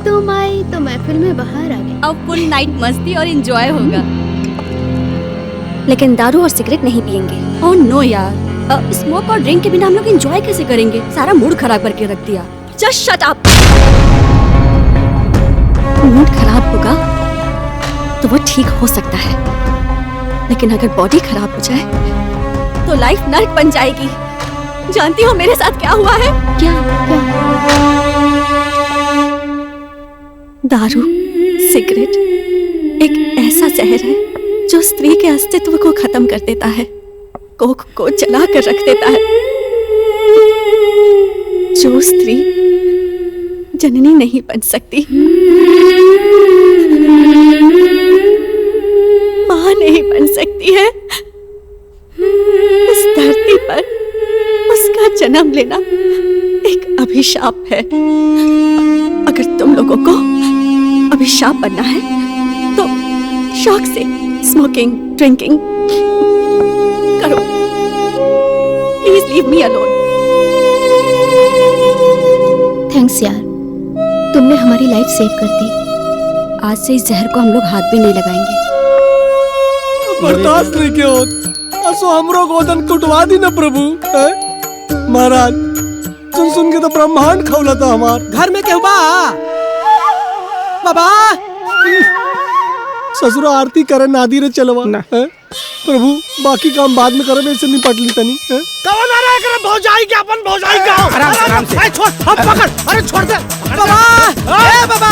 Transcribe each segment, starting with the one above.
तुम आई तो महफिल में बाहर आ गई। अब फुल नाइट मस्ती और एंजॉय होगा। लेकिन दारू और सिगरेट नहीं पियेंगे। ओह नो यार, स्मोक और ड्रिंक के बिना हम लोग एंजॉय कैसे करेंगे? सारा मूड खराब करके रख दिया। Just shut up. मूड खराब होगा तो वो ठीक हो सकता है, लेकिन अगर बॉडी खराब हो जाए तो लाइफ नर्क बन जाएगी। जानती हो मेरे साथ क्या हुआ है? क्या? दारू सिगरेट एक ऐसा जहर है जो स्त्री के अस्तित्व को खत्म कर देता है, कोख को जला कर रख देता है। जो स्त्री जननी नहीं बन सकती, मां नहीं बन सकती है, इस धरती पर उसका जन्म लेना एक अभिशाप है। अगर तुम लोगों को अभिशाप बनना है तो शौक से स्मोकिंग ड्रिंकिंग करो। Please leave me alone. Thanks यार, तुमने हमारी लाइफ सेव कर दी। आज से इस जहर को हम लोग हाथ भी नहीं लगाएंगे। बर्दाश्त नहीं क्यों असो हमरो गोदन कुटवा दी ना प्रभु। महाराज सुन सुन के तो ब्रह्मांड खौला था हमार। घर में क्यों बाबा ससुरा आरती करे नादी रे चलवा प्रभु, बाकी काम बाद में करे, वैसे निपट ली तनी। कौन आ रहा है करे भौजाई के अपन भौजाई का आराम से छोड़, अब पकड़, अरे छोड़ दे बाबा। ए बाबा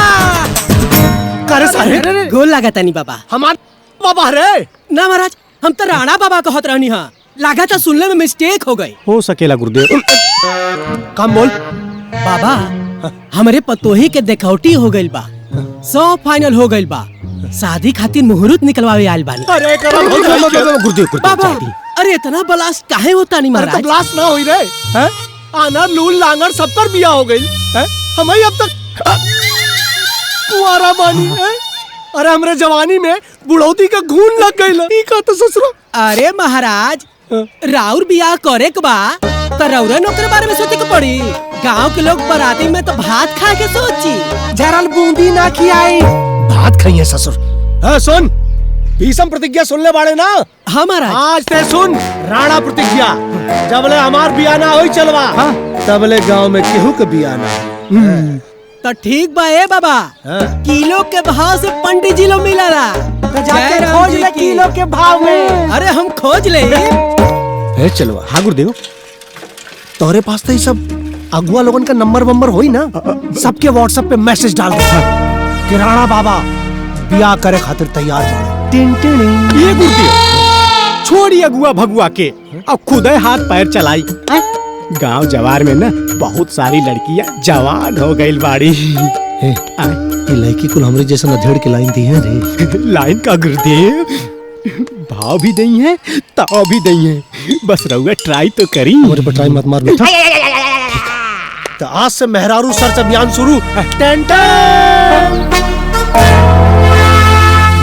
करे सारे गोल लगा तनी बाबा। हमार बाबा रे ना महाराज, हम तो राणा बाबा कहत रहनी हां, लागा था सुनने में मिस्टेक हो गई। हो सकेला गुरुदेव। कम बोल बाबा। हमारे पतोही के देखौटी हो गइल बा, 100 फाइनल हो गइल बा, शादी खातिर मुहूर्त निकलवावे आइल बानी। अरे गुरुदेव बाबा, अरे इतना ब्लास्ट काहे होता नहीं महाराज? ब्लास्ट ना होई रे हैं? आना लूल लांगर सब पर बिया हो गई हैं? हमें अब तक कुंवारा बानी है। अरे हमरे जवानी में बुढ़ौती का घून लग गई। ठीक है तो ससुरो। अरे महाराज राउर बियाह करे के बा तो रौरा नौकर बारे में सोचे के पड़ी। गांव के लोग बराती में तो भात खा के सोची, जरल बूंदी ना खियाई, भात खाइए ससुर। हाँ सुन, भीषम प्रतिज्ञा सुनले बाड़े ना हमारा? आज ते सुन राणा प्रतिज्ञा, जबले हमार बिया ना होई चलवा तबले गांव में केहू के बिया ना। तो ठीक बा ए बाबा, किलो के भाव से पंडित जी लो मिला जाके खोज ले किलो के भाव में। अरे हम खोज ले चलवा। हाँ गुरुदेव। तोरे पास तो ये सब अगुआ लोगन का नंबर वंबर होई ना, सबके व्हाट्सएप पे मैसेज डाल दे कि राणा बाबा बियाह करे खातिर तैयार बाड़े। ये गुरुदेव छोड़ी अगुआ भगुआ के, अब खुद हाथ पैर चलाई। गांव जवार में ना बहुत सारी लड़कियां जवान हो गई बाड़ी। ये लड़की कुल हमरे जैसा अधेड़ के लाइन दी है रे। लाइन का गुरुदेव, भाव भी नहीं है ताव भी नहीं है, बस रहुआ ट्राई तो करी। हमारे पर ट्राई मत मार बेटा। तो आज से मेहरारू सर्च अभियान शुरू।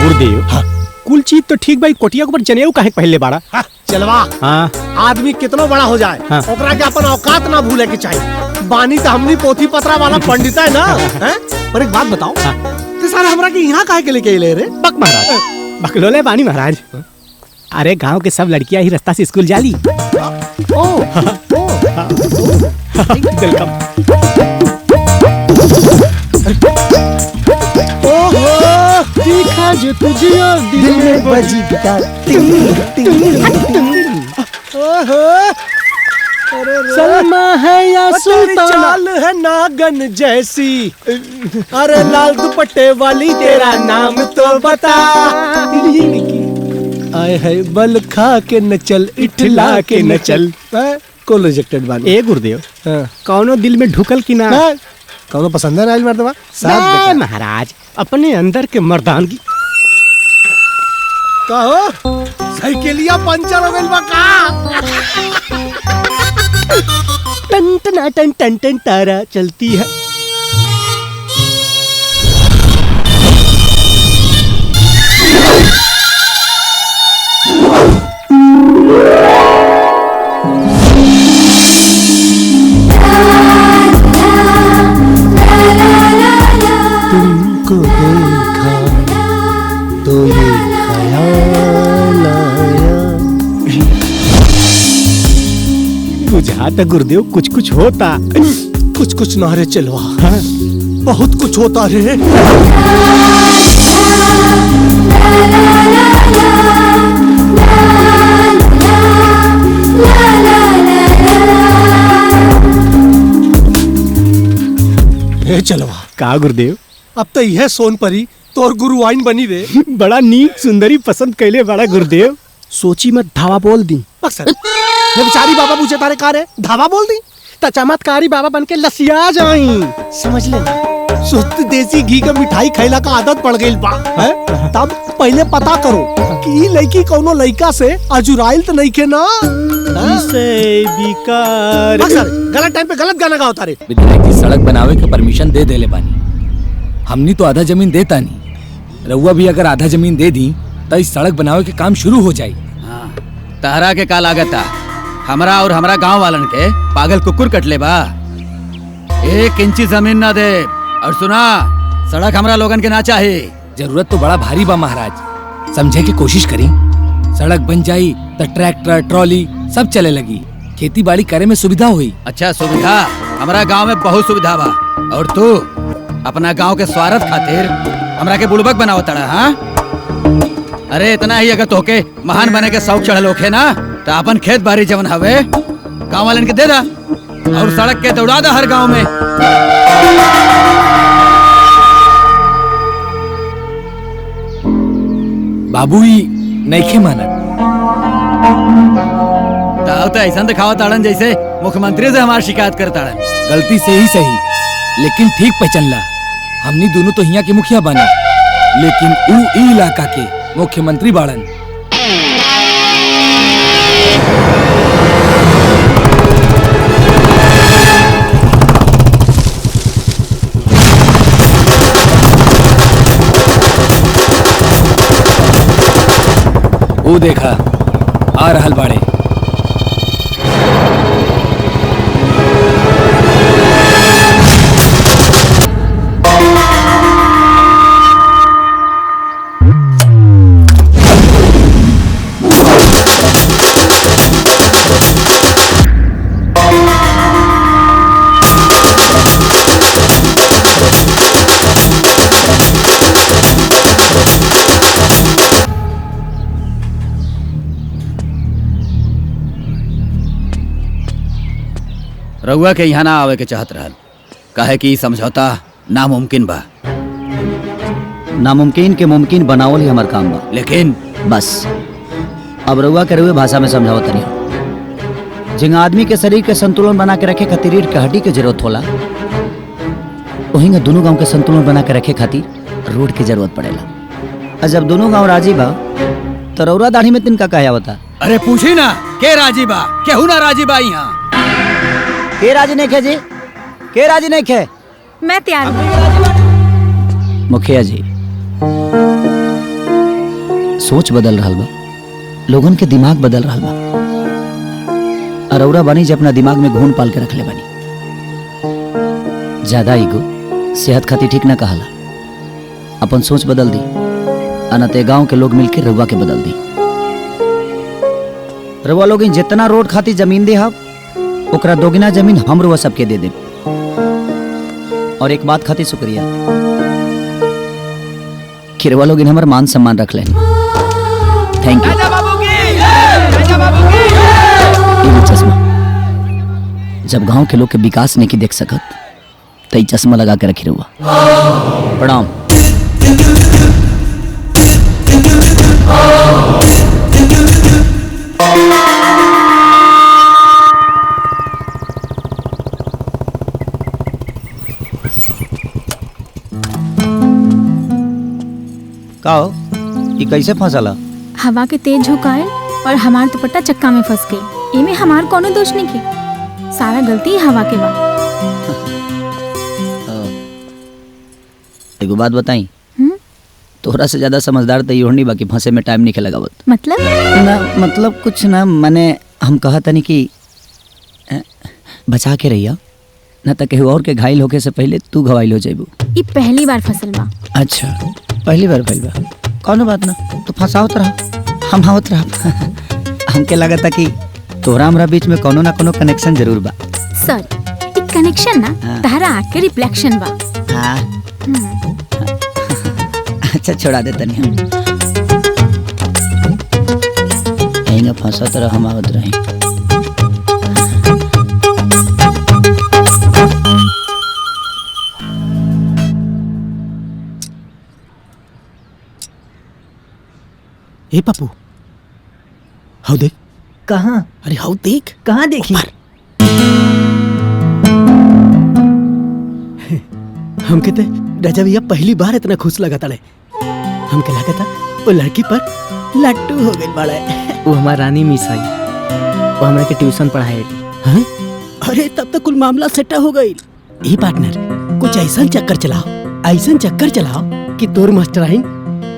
गुरुदेव हाँ। कुल चीज तो ठीक भाई, कोटिया के ऊपर जनेऊ काहे पहले बाड़ा? हाँ, चलवा। हाँ। आदमी कितना बड़ा हो जाए हाँ। ओकरा के अपन औकात ना भूले के चाहिए। बानी तो हमनी पोथी पत्रा वाला पंडित है ना हैं? पर एक बात बताओ हाँ। तो सारा हमरा के यहाँ काहे के लेके ले रे? बक महाराज बकलोले बानी महाराज। अरे गांव के सब लड़कियां ही रास्ता से स्कूल जाली। वेलकम। देखा जो तुझे दिल में बजी गिटार। सलमा है या सुल्तान, चाल है नागन जैसी। अरे लाल दुपट्टे वाली तेरा नाम तो बता। आए है बल खा के न चल, इठला के न चल। को रिजेक्टेड बानी। ए गुरुदेव कौनो दिल में ढुकल की ना? कौनो पसंद है राज मर्दवा? ना महाराज, अपने अंदर के मर्दानगी। कहो साइकिलिया पंचर हो गइल बा का? टन टन टन टन टन तारा चलती है। कहा था गुरुदेव कुछ कुछ होता। कुछ कुछ ना रे चलवा, बहुत कुछ होता रे। ए चलवा कहा गुरुदेव? अब तो यह सोनपरी तोर गुरु आइन बनी रे। बड़ा नीक सुंदरी पसंद कैले बड़ा गुरुदेव। सोची मत धावा बोल दी। अक्सर ये बेचारी बाबा पूछे तारे का रे धावा बोल दी तो चमत्कारी बाबा बन के लसिया जाई। समझ ले शुद्ध देसी घी का मिठाई खैला का आदत पड़ गई बा है? तब पहले पता करो कि लड़की कौनो लड़का से अजुराइल तो नहीं के ना। अक्सर गलत टाइम पे गलत गाना गाओ तारे। विधायक की सड़क बनावे के परमिशन दे देले बानी। हमनी तो आधा जमीन देता नहीं, रउआ भी अगर आधा जमीन दे दी तो इस सड़क बनावे के काम शुरू हो जाये। तहरा के का लागत हमरा और हमरा गांव वालन के पागल कुकुर कटले बा। 1 इंची जमीन ना दे। और सुना, सड़क हमरा लोगन के ना चाहे। जरूरत तो बड़ा भारी बा महाराज, समझे की कोशिश करी। सड़क बन जाई तो ट्रैक्टर ट्रॉली सब चले लगी, खेती बाड़ी करे में सुविधा हुई। अच्छा सुविधा हमरा गांव में बहुत सुविधा बा। और तू अपना गांव के स्वार्थ खातिर हमरा के बुड़बक बनावत तड़ा। हाँ अरे इतना ही अगर तोके महान बने के शौक चढ़ल होखे ना तो अपन खेत बाड़ी जवन हवे गांव वालन के दे दा और सड़क के दौड़ा दा हर गांव में। बाबू ही नईखे मानत। तो ऐसा दिखावा ताड़न जैसे मुख्यमंत्री से हमारी शिकायत कर ताड़न। गलती से ही सही, लेकिन ठीक पहचानला। हमनी दोनों तो हिया के मुखिया बने, लेकिन ऊ ई इलाका के मुख्यमंत्री बाड़न। वो देखा आ रहल बाड़े। रउआ के यहाँ ना आवे के चाहत रहल, काहे कि समझौता नामुमकिन बा। नामुमकिन के मुमकिन बनावल ही हमार काम बा। लेकिन बस अब रउआ के रउए भाषा में समझावत नहीं। जिंगा आदमी के शरीर के संतुलन बना के रखे खातिर रीढ़ के हड्डी के जरूरत होला, वहीं दोनों गांव के संतुलन बना के रखे खातिर रोड की जरूरत पड़ेला। और जब दोनों गांव राजी बा तो रउरा दाढ़ी में तिनका कहे आवता। अरे पूछी ना के राजी बा, केहू ना राजी बा यहाँ। के राजी नहीं खे जी? के राजी नहीं खे? मैं तैयार हूँ। मुखिया जी, सोच बदल रहा बा, लोगन के दिमाग बदल रहा बा। अरौरा बानी जे अपना दिमाग में घून पाल के रख ले बानी। ज्यादा ईगो सेहत खातिर ठीक ना कहला। अपन सोच बदल दी, अनते गांव के लोग मिलकर रउआ के बदल दी। रउआ लोग जितना रोड खातिर जमीन दे हम ओकरा दोगुना जमीन हम रउआ सबके दे दे। और एक बात खातिर शुक्रिया कि रउआ लोग हमार मान सम्मान रख लेनी। Thank you. ये चश्मा जब गांव के लोग के विकास नहीं की देख सकत तो ये चश्मा लगा के रखी रहुआ। प्रणाम। का हो? ये कैसे फंसला? हवा के तेज झोंकाए और हमार दुपट्टा चक्का में फंस गई। इमे हमार कोनो दोष नहीं की, सारा गलती हवा के बा। एगो बात बताई, तोहरा से ज्यादा समझदार तो योहनी बाकी फंसे में टाइम नहीं लगावत। मतलब ना मतलब कुछ ना, मैंने हम कहा था नहीं कि बचा के रहिया ना तो केहू और के घायल होके से पहले तू घवाइल हो जाइबू। ये पहली बार फसल बा। अच्छा पहली बार भइल बा, कौनो बात ना, तो फंसावत रहा, हम आवत रहा। हमके लगा था कि तोहरा हमरा बीच में कोनो ना कोनो कनेक्शन जरूर बा। सर एक कनेक्शन ना हाँ। तहरा आँख के रिफ्लेक्शन बा। हाँ। अच्छा छोड़ा दे तनी हम। यहीं फंसा तरह हम आवत रही। ए पप्पू, हाउ देख। कहाँ? अरे हाउ देख। कहाँ देखी? हम कहते राजा भैया पहली बार इतना खुश लगा तड़े। हम के लगा था वो लड़की पर लट्टू हो गई बड़ा। वो हमार रानी मिस आई, वो हमरा के ट्यूशन पढ़ाए थी। हाँ? अरे तब तक कुल मामला सेटा हो गई। ए पार्टनर, कुछ ऐसा चक्कर चलाओ कि तोर मास्टराइन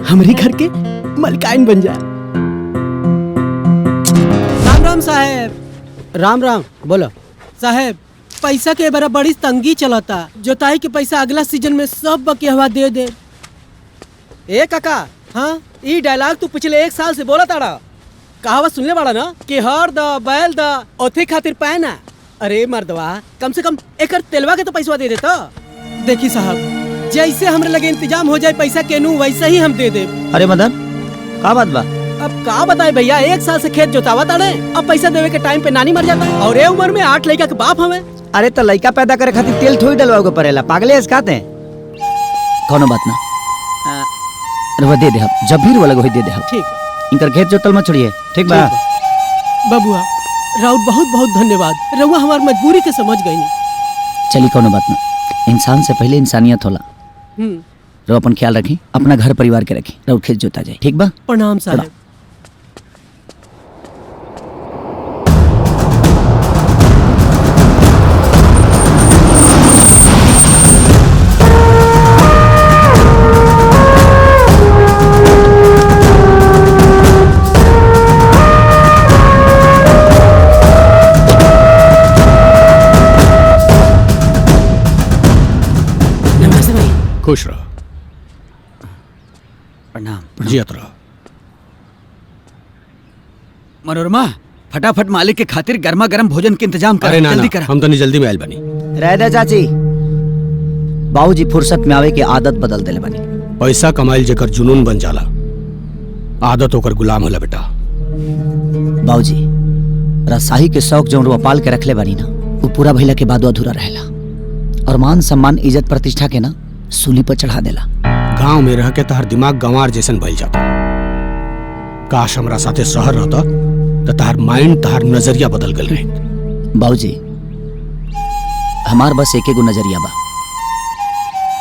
हमारी घर के मलकाइन बन जाए। राम राम साहेब। राम राम, बोलो। साहेब पैसा के बड़ा बड़ी तंगी चलता। जोताई के पैसा अगला सीजन में सब बकेहवा दे दे। ए काका, हाँ ई डायलॉग तू पिछले 1 साल से बोला ताड़ा। कहावत सुनले बाड़ा ना कि हर द बैल द ओथे खातिर पैना। अरे मर्दवा, कम से कम एकर तेलवा के तो पैसा दे देता। देखी साहब, जैसे हमरे लगे इंतजाम हो जाए पैसा के नू वैसे ही हम दे दे। अरे मदन, का बात बा? अब का बताए भैया, 1 साल से खेत जोतावा ताड़े, अब पैसा देवे के टाइम पे नानी मर जाता है। और ये उम्र में 8 लड़का के बाप हमें। अरे तो लड़का पैदा करे खातिर तेल थोड़ी डलवाओगे पड़ेला, पागले ऐसे खाते हैं। कोनो बात ना, अरे वो दे दे, हम जब भी वो लगे दे दे हम। ठीक। इनकर खेत जोतल मत छोड़िए, ठीक बा? बबुआ राउत बहुत बहुत धन्यवाद। रउआ हमार मजबूरी के समझ गई। चली कोनो बात ना, इंसान से पहले इंसानियत होला। रो अपन ख्याल रखी, अपना घर परिवार के रखी, रउत खेत जोता जाए, ठीक बा? प्रणाम साहब। खुश रहो। प्रणाम। जियत रहो। मनोरमा, फटाफट मालिक के खातिर गर्मा गर्म भोजन के इंतजाम कर। अरे ना जल्दी ना, कर। हम तो नहीं जल्दी में आयल बनी। रह दे चाची, बाबूजी फुर्सत में आवे के आदत बदल देले बनी। पैसा कमाइल जेकर जुनून बन जाला, आदत होकर गुलाम होला बेटा। बाबूजी रसाही के शौक जो रुआ पाल के रखले बनी ना, वो पूरा भइला के बाद अधूरा रहेला। और मान सम्मान इज्जत प्रतिष्ठा के ना सूली पर चढ़ा देला। गांव में रह के तहर दिमाग गंवार जैसन भइल जाता। काश हमरा साथे शहर रहता तो तहर माइंड, तहर नजरिया बदल गल रहे। बाबूजी हमार बस एक एगो नजरिया बा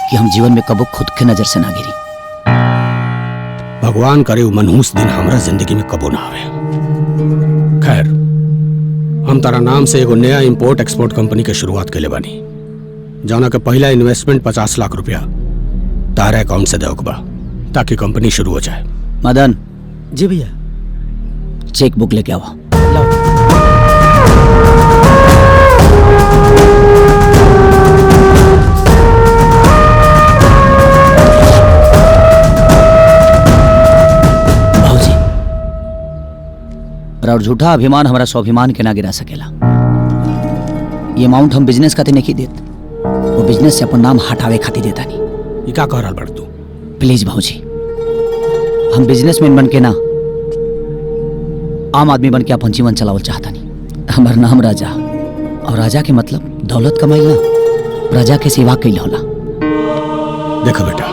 कि हम जीवन में कबो खुद के नजर से ना गिरी। भगवान करे वो मनहूस दिन हमरा जिंदगी में कबो ना आवे। खैर, हम तारा नाम से एगो नया इंपोर्ट एक्सपोर्ट कंपनी के शुरुआत के ले बानी, जौना के पहला इन्वेस्टमेंट 50 लाख रुपया तारा अकाउंट से देवक बा, ताकि कंपनी शुरू हो जाए। मदन जी भैया। चेक बुक लेके आओ। बाबूजी और झूठा अभिमान हमारा स्वाभिमान के ना गिरा सकेला। ये अमाउंट हम बिजनेस खातिर नहीं देत, वो बिजनेस से अपन नाम हटावे खातिर देता नहीं। ये क्या कह रहल बाड़ तू? प्लीज भाऊजी, हम बिजनेसमैन बन के ना आम आदमी बन के अपन जीवन चलावल चाहता नहीं। हमार नाम राजा, और राजा के मतलब दौलत कमाई ना, प्रजा के सेवा कैल होला। देखा बेटा,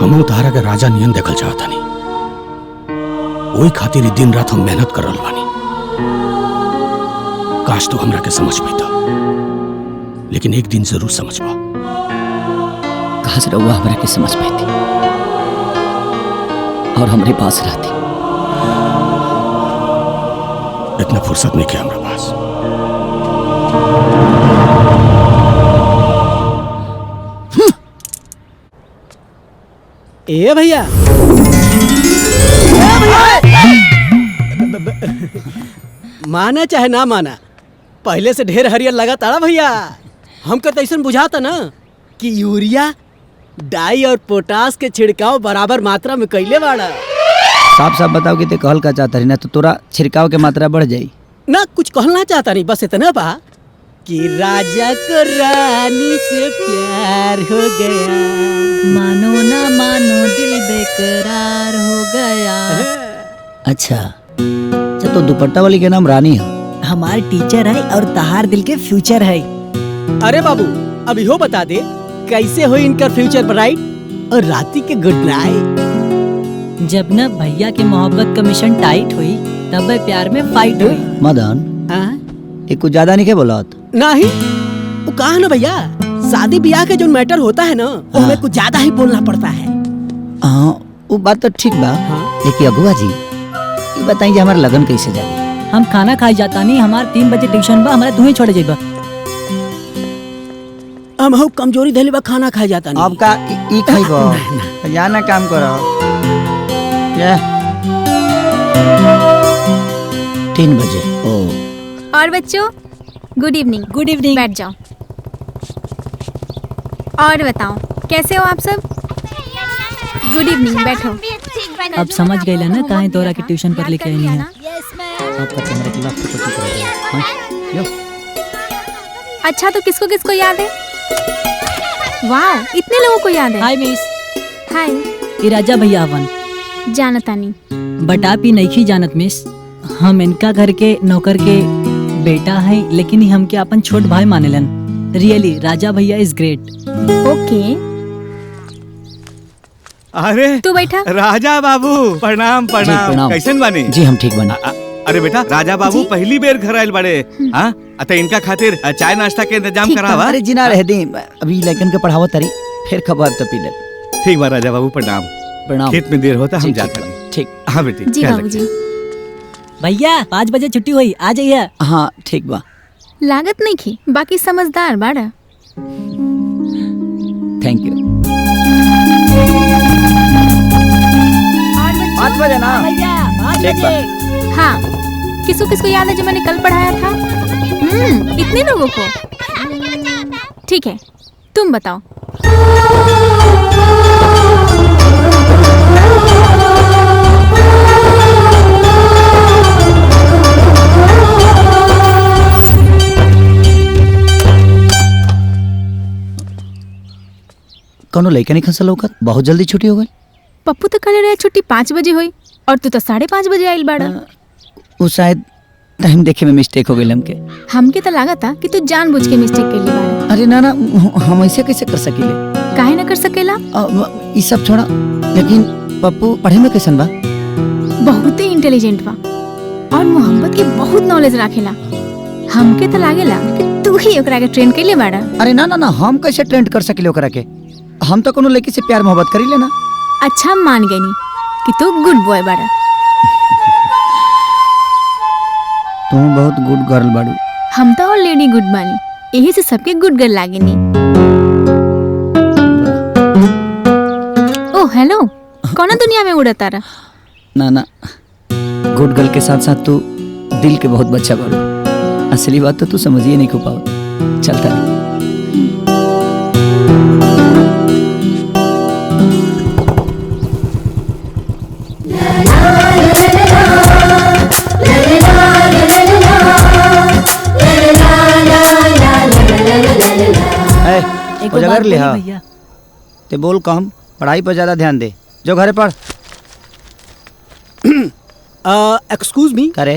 हम तारा के राजा नियन देखल चाहता नहीं, वही खातिर दिन रात हम मेहनत कर रहल बानी। काश तो हमरा के समझ पाता, लेकिन एक दिन जरूर समझ पा। कहाँ से रहुआ हमरा के समझ पाती और हमारे पास रहती। इतना फुर्सत नहीं किया हमारे पास। ए भैया, माना चाहे ना माना, पहले से ढेर हरियर लगा ताड़ा भैया। हमको तो ऐसा बुझाता ना कि यूरिया, डाई और पोटास के छिड़काव बराबर मात्रा में कैले बाड़ा। साफ साफ बताओ कि ते कहल का चाहता रही ना तो तोरा छिड़काव के मात्रा बढ़ जाई। ना कुछ कहना चाहता नहीं, बस इतना बा कि राजा को रानी से प्यार हो गया, मानो ना मानो दिल बेकरार हो गया। अच्छा तो दुपट्टा वाली के नाम रानी है। हमारे टीचर है और तहार दिल के फ्यूचर है। अरे बाबू अब यो बता दे कैसे हो इनका फ्यूचर ब्राइट और राती के गुड नाइट। जब न भैया के मोहब्बत का मिशन टाइट हुई तब प्यार में फाइट हुई। मदन ये कुछ ज्यादा नहीं के बोला? नहीं वो कहा ना भैया, शादी ब्याह के जो मैटर होता है ना वो हमें कुछ ज्यादा ही बोलना पड़ता है। हाँ वो बात तो ठीक बा। लेकिन अगुआ जी ये बताइए हमारा लगन कैसे जाए? हम खाना खाई जाता नहीं, हमारे 3 बजे ट्यूशन बा, हमारा तुम्हें छोड़े जाइबा। हम हो कमजोरी धैले बा, खाना खाई जाता नहीं। अब का ई खाइबो जाना काम करो क्या 3 बजे। ओ और बच्चों गुड इवनिंग। Good evening. बैठ जाओ। और बताओ कैसे हो आप सब? गुड इवनिंग, बैठो। अब समझ गई ना काहे तोरा के ट्यूशन पर लेके आई है। आपका कैमरे की लाइट तो ठीक है। अच्छा तो किसको किसको याद है? वाह इतने लोगों को याद है। Hi miss. हाय। ये राजा भैया हवन जानता नहीं। बट आप ही नहीं जानत मिस, हम इनका घर के नौकर के बेटा है, लेकिन ही हमके अपन छोट भाई मानेलन। रियली राजा भैया इज ग्रेट। ओके अरे तू बैठा। राजा बाबू प्रणाम प्रणाम। कैसन बानी? जी हम ठीक बने। अरे बेटा राजा बाबू पहली बेर घर आयल बड़े। हाँ अतः इनका खातिर चाय नाश्ता के इंतजाम करावा। अरे जी ना रह दी, अभी लड़कन के पढ़ावत तारी फिर खबर तो पी ले। ठीक बा राजा बाबू प्रणाम। प्रणाम। खेत में देर होता हम जाते हैं। ठीक। हाँ बेटी जी बाबूजी। भैया 5 बजे छुट्टी हुई, आ जाइए। हाँ ठीक बा। लागत नहीं की, बाकी समझदार बाड़ा। Thank you. 5 बजे ना? भैया 5 ठीक बा। बजे। हाँ किसको किसको याद है जो मैंने कल पढ़ाया था? इतने लोगों को। ठीक है तुम बताओ। कौनो लड़का नहीं खसल होकर बहुत जल्दी छुट्टी हो गई। पप्पू तो कल रहे छुट्टी 5 बजे हुई और तू तो 5:30 बजे आइल बाड़ा। वो शायद टाइम देखे में मिस्टेक हो गई हमके। हमके तो लगा था कि तू जानबूझ के मिस्टेक कर ली बाड़ा। अरे ना ना हम ऐसे कैसे कर सकेले? काहे ना कर सकेला? ये सब छोड़ा, लेकिन पप्पू पढ़े में कैसन बा? बहुत ही इंटेलिजेंट बा और मोहब्बत की बहुत नॉलेज रखेला। हमके तो लागेला कि तू ही ओकरा के ट्रेन के लिए बाड़ा। अरे ना ना ना हम कैसे ट्रेंड कर सकेले ओकरा के? हम तो कोनो लड़की से प्यार मोहब्बत करी लेना। अच्छा मान गई नी कि तू गुड बॉय बाड़ा। तुम बहुत गुड गर्ल बाड़ू। हम तो ऑलरेडी गुड बानी, यही से सबके गुड गर्ल लागे नी। ओह हेलो, कौन दुनिया में उड़ा तारा? ना ना गुड गर्ल के साथ साथ तू दिल के बहुत बच्चा बाड़ू। असली बात तो तू समझिए नहीं को पाओ। चलता नहीं। जगह लिहा ते बोल कम, पढ़ाई पर ज्यादा ध्यान दे। जो घरे पढ़। एक्सक्यूज मी करे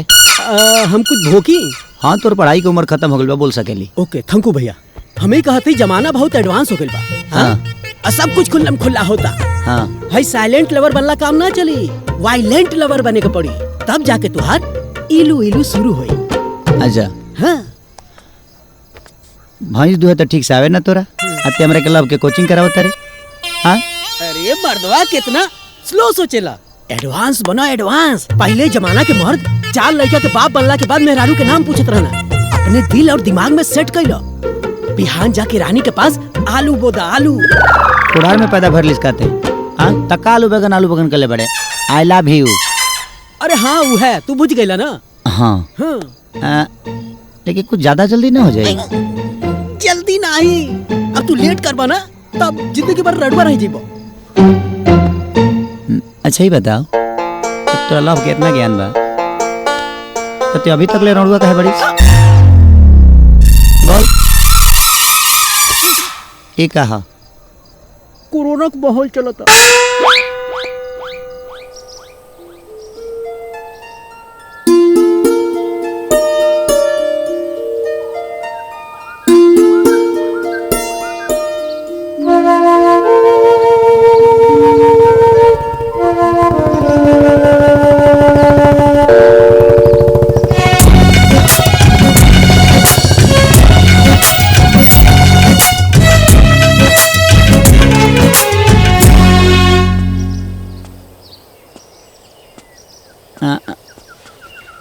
हम कुछ भोकी। हाँ तोर पढ़ाई की उम्र खत्म हो गई बा, बोल सकेली। ओके थैंक यू भैया। हमें कहते जमाना बहुत एडवांस हो गई बा। हाँ सब कुछ खुल्लम खुल्ला होता। हाँ भाई साइलेंट लवर बनला काम ना चली, वायलेंट लवर बने के पड़ी, तब जाके तुहार इलू इलू शुरू हुई। अच्छा हाँ भैंस दुहे तो ठीक से आवे ना तोरा? अते हमरा के लब के कोचिंग करावत रे। हाँ अरे मर्दवा कितना स्लो सोचेला। एडवांस बना एडवांस। पहले जमाना के मर्द 4 लड़का के बाप बनला के बाद मेहरारू के नाम पूछत रहना। अपने दिल और दिमाग में सेट कर लो। बिहान जाके रानी के पास आलू बोदा आलू। कुड़ार में पैदा भर लिसकाते। हाँ तक्का आलू बैगन कर ले बड़े। आई लव यू। अरे हाँ वो है, तू बुझ गईला ना। हाँ लेकिन कुछ ज्यादा जल्दी ना हो जाए। जल्दी नहीं, अब तू लेट करबा ना तब जिंदगी भर रड़वा रह जीबो। अच्छा ही बताओ तो तो अल्लाह के इतना ज्ञान बा तो ते अभी तक ले रौड़ुआ कहे बड़ी बोल ये कहा कोरोना का माहौल चला था।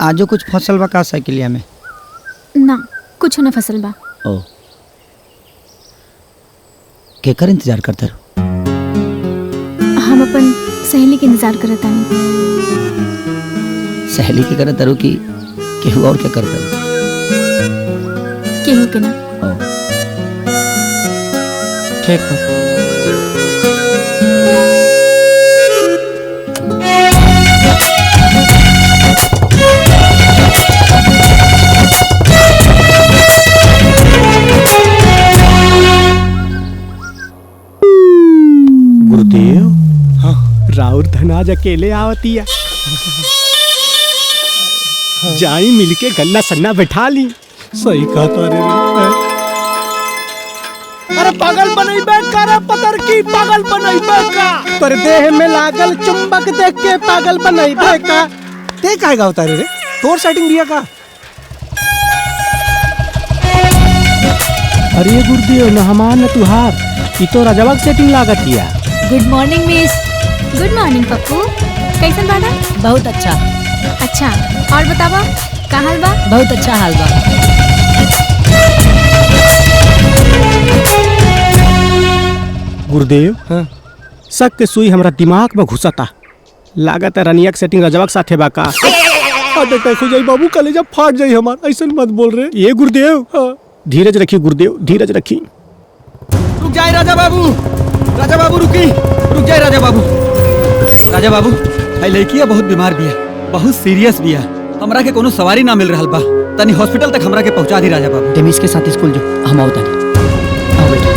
आजो कुछ फसल बा का साइकिलिया में ना कुछ न फसल बा। ओ केकर इंतजार करते रहो? हम अपन सहेली के इंतजार करत तानी। सहेली के करत रहो कि केहू और के करते रहो? केहू के ना। ओ ठीक है। गुरुदेव हाँ राउर धनाज अकेले आवतिया जाई मिलके गन्ना सन्ना बैठा ली। सही कहता रे। अरे पागल बनई का रे पतर की पागल बनई का पर देह में लागल चुंबक देख के पागल बनई का ते काय गावता रे तोर सेटिंग दिया का। अरे गुरुदेव न हमार न तुहार ई तो राजवा के सेटिंग लागत हिया। Good morning miss. Good morning Pappu, कैसन बाड़ा? बहुत अच्छा। अच्छा और बतावा का हाल बा? बहुत अच्छा हाल बा। गुरुदेव हाँ? शक के सुई हमरा दिमाग में घुसता। लागत है रनिया के सेटिंग रजवा के साथे बा का। अटक हो जाई बाबू कलेजा फाट जाई हमार। ऐसा मत बोल रहे ये गुरुदेव। हाँ? धीरज रखी गुरुदेव धीरज रखी। रुक जाए राजा बाबू, राजा बाबू रुकी, रुक जाए राजा बाबू। राजा बाबू लड़किया बहुत बीमार बिया, बहुत सीरियस बिया। हमरा के कोनो सवारी ना मिल रहल बा, तनी हॉस्पिटल तक हमरा के पहुंचा दी राजा बाबू। तुम इसके साथ स्कूल जो हम आओ तनी। आओ बेटा।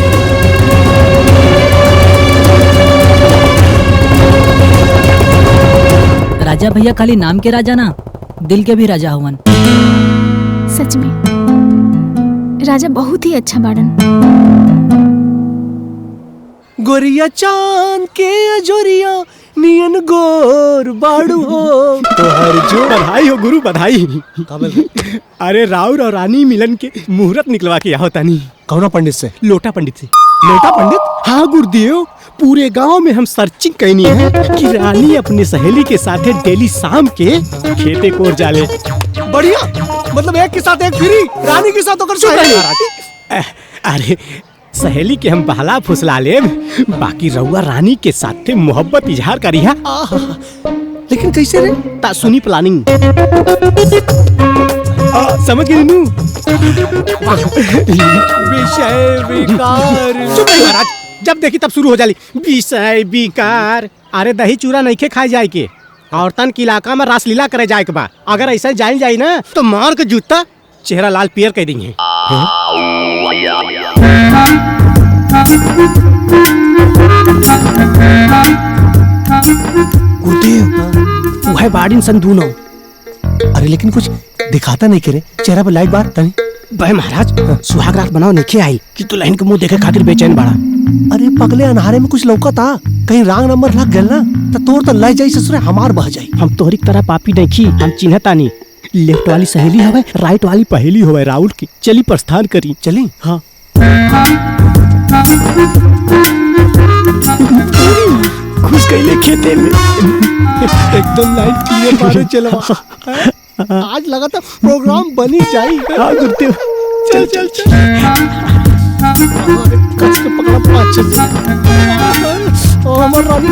राजा भैया खाली नाम के राजा ना, दिल के भी राजा हुवन। सच में राजा बहुत ही अच्छा बाड़न। गोरिया चांद के अजोरिया नियन गोर बाड़ू हो तोहर जो बधाई हो गुरु बधाई। अरे राउर और रानी मिलन के मुहूर्त निकलवा के आओ तानी। कौना पंडित से? लोटा पंडित से। लोटा पंडित? हाँ गुरुदेव पूरे गांव में हम सर्चिंग करनी है कि रानी अपने सहेली के साथ डेली शाम के खेते कोर जाले। बढ़िया, मतलब एक के साथ एक फ्री, रानी के साथ होकर सहेली। अरे सहेली के हम बहला फुसला लेब, बाकी रउआ रानी के साथ मोहब्बत इजहार करिहा। लेकिन कैसे रे? ता सुनी प्लानिंग। समझ गई नू? विषय विकार। चुप रही महाराज, जब देखी तब शुरू हो जाली विषय विकार। अरे दही चूरा नहीं खे खाए जाए के, औरतन के इलाका में रासलीला करे जाए के बा। अगर ऐसा जाए जाए ना तो मार के जूता चेहरा लाल पियर कह देंगे। गुरुदेव वह बाड़ीन सन दूनो। अरे लेकिन कुछ दिखाता नहीं करे चेहरा पे लाइट बार तनी। भाई महाराज सुहाग रात बनाओ नहीं आई कि तू लाइन के मुंह देखे खातिर बेचैन बाड़ा। अरे पगले अनहारे में कुछ लौका था, कहीं रंग नंबर लग गया ना तो तोर तो लय जाई ससुरे हमार बह जाई। हम तोहरी तरह पापी नहीं खी, हम चिन्हता नहीं। लेफ्ट वाली सहेली हवे, राइट वाली पहेली हवे राहुल की। चली प्रस्थान करी चली। हाँ घुस गई खेते में एकदम लाइन क्लियर मारे चलवा। आज लगा था प्रोग्राम बनी जाए। हाँ गुरुदेव चल चल चल। कच के पकड़ा पाँच से हमार रानी।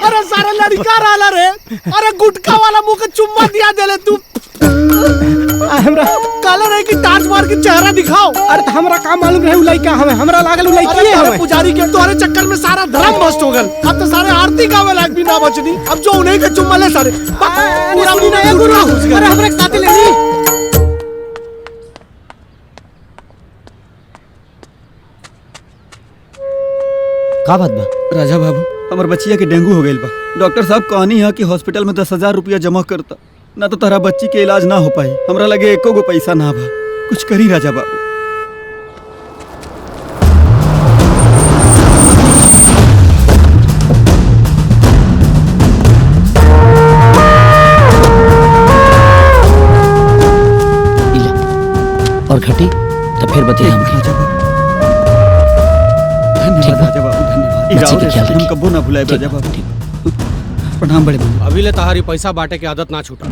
अरे सारे लड़का रहा रे। अरे गुटका वाला मुंह के चुम्मा दिया दे ले तू। हमरा काला रहे कि टार्च मार के चेहरा दिखाओ। अरे तो हमरा काम मालूम रहे उलाई क्या हमें हमरा लागल उलाई किए हमें पुजारी के तोरे चक्कर में सारा धर्म नष्ट हो गल। अब तो सारे आरती गावे लायक भी ना बचनी। अब जो उन्हीं के चुम्मा ले सारे पूरा महीना एक गुरु। अरे हमरे साथी ले ली। का बात बा? राजा बाबू हमार बच्चिया के डेंगू हो गइल बा। डॉक्टर साहब कहनी है कि हॉस्पिटल में 10,000 रुपया जमा करता ना तो तारा बच्ची के इलाज ना हो पाई। हमरा लगे एको गो पैसा ना बा। कुछ करी राजा बाबू। और घटी तो फिर बतिया हम राजा बाबू धन्यवाद। राजा बाबू धन्यवाद। बच्ची के ख्याल हम रखिए। कबो ना भुलाए राजा बाबू। प्रणाम बड़े बाबू। अभी ले तहारी पैसा बांटे की आदत ना छूटा।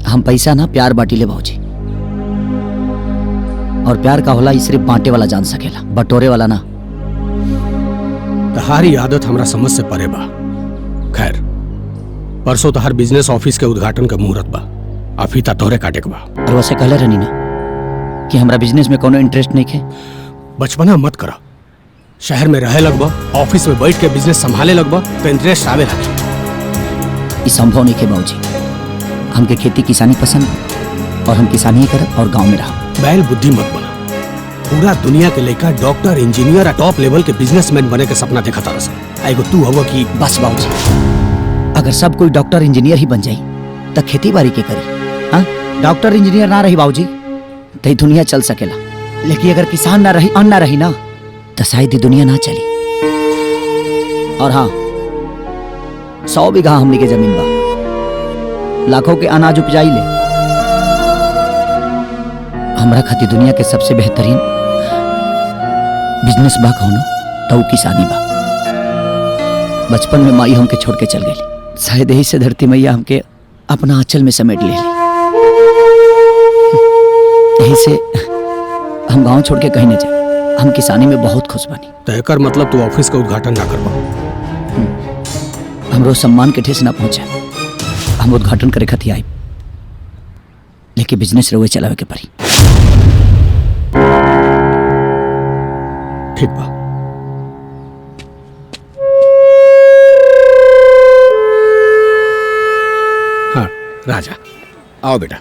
हम पैसा ना प्यार बांटी ले भाऊजी। और प्यार का होला ई सिर्फ बांटे वाला जान सकेला, बटोरे वाला ना। तहारी आदत हमरा समझ से परे बा। खैर परसों तहार बिजनेस ऑफिस के उद्घाटन का मुहूर्त बा। अफीता तोहरे काटे के बा। और वैसे कहले रहनी ना कि हमरा बिजनेस में कोनो इंटरेस्ट नहीं है। बचपना मत करा। शहर में रहे लगबा, ऑफिस में बैठ के बिजनेस संभाले लगबा तो इंटरेस्ट आवे लगी। ई संभव नहीं है बाबूजी। हमके खेती किसानी पसंद है और हम किसानी ही करब और गांव में रह। बैल बुद्धि मत बना। पूरा दुनिया के लड़का डॉक्टर इंजीनियर और टॉप लेवल के बिजनेसमैन बने के सपना देखा था। एगो तू हवा की बस बाबूजी, अगर सब कोई डॉक्टर इंजीनियर ही बन जाई तो खेती बाड़ी के करी। हाँ, डॉक्टर इंजीनियर ना रही बाबूजी तो दुनिया चल सकेला, लेकिन अगर किसान ना रही, अन्न ना रही ना तो शायद ये दुनिया ना चली। और हाँ, 100 बीघा हमनी के जमीन बा, लाखों के अनाज उपजाई ले। हमरा खातिर दुनिया के सबसे बेहतरीन बिजनेस बा कौनो तो किसानी बा। बचपन में माई हमके छोड़ के चल गई, शायद यही से धरती मैया हमके अपना आंचल में समेट ले ली। यही से हम गांव छोड़ के कहीं न जाए। हम किसानी में बहुत खुश बनी। तय कर मतलब तू ऑफिस का उद्घाटन ना कर पाओ। हमरो सम्मान के ठेस ना पहुंचे। हम उद्घाटन करे खातिर आई, लेकिन बिजनेस रहुए चलावे के पड़ी। ठीक बा। हाँ राजा आओ बेटा।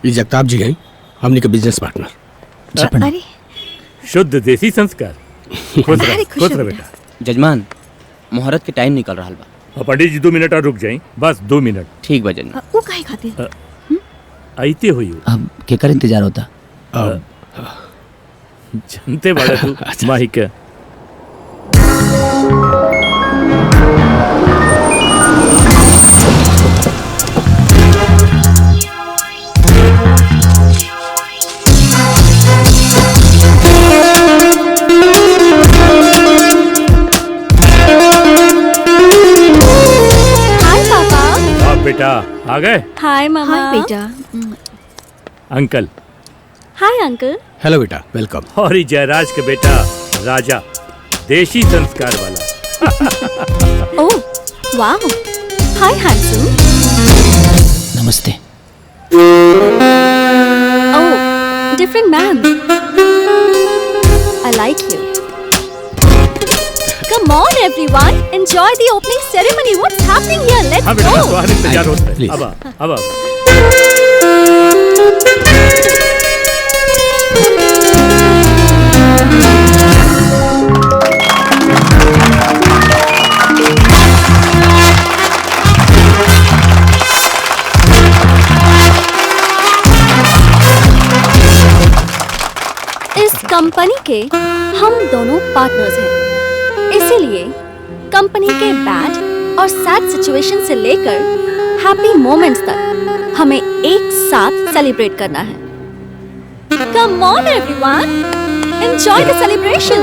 ये जगताप जी हैं हमने के बिजनेस पार्टनर। अरे शुद्ध देसी संस्कार। खुश रह बेटा। जजमान मुहूर्त के टाइम निकल रहा बा। पंडित जी 2 मिनट और रुक जाए, बस 2 मिनट। ठीक बा जजमान। वो काहे खातिर? आईते हुई अब केकर इंतजार होता? जानते बड़ा तू माही के। बेटा आ गए? हाय मामा। हाय बेटा। अंकल। Hi uncle. हेलो बेटा, वेलकम। और ये जयराज के बेटा राजा, देसी संस्कार वाला। ओह वाह, हाय हैंडसम। नमस्ते। ओह different man. I like you. Come on everyone, enjoy the opening ceremony. What's happening here? Let's हाँ बेटा, go. बाहर इंतजार होता है। अब इस कंपनी के हम दोनों पार्टनर्स हैं, इसीलिए कंपनी के बैड और सैड सिचुएशन से लेकर हैप्पी मोमेंट्स तक हमें एक साथ सेलिब्रेट करना है। Come on everyone, enjoy the celebration.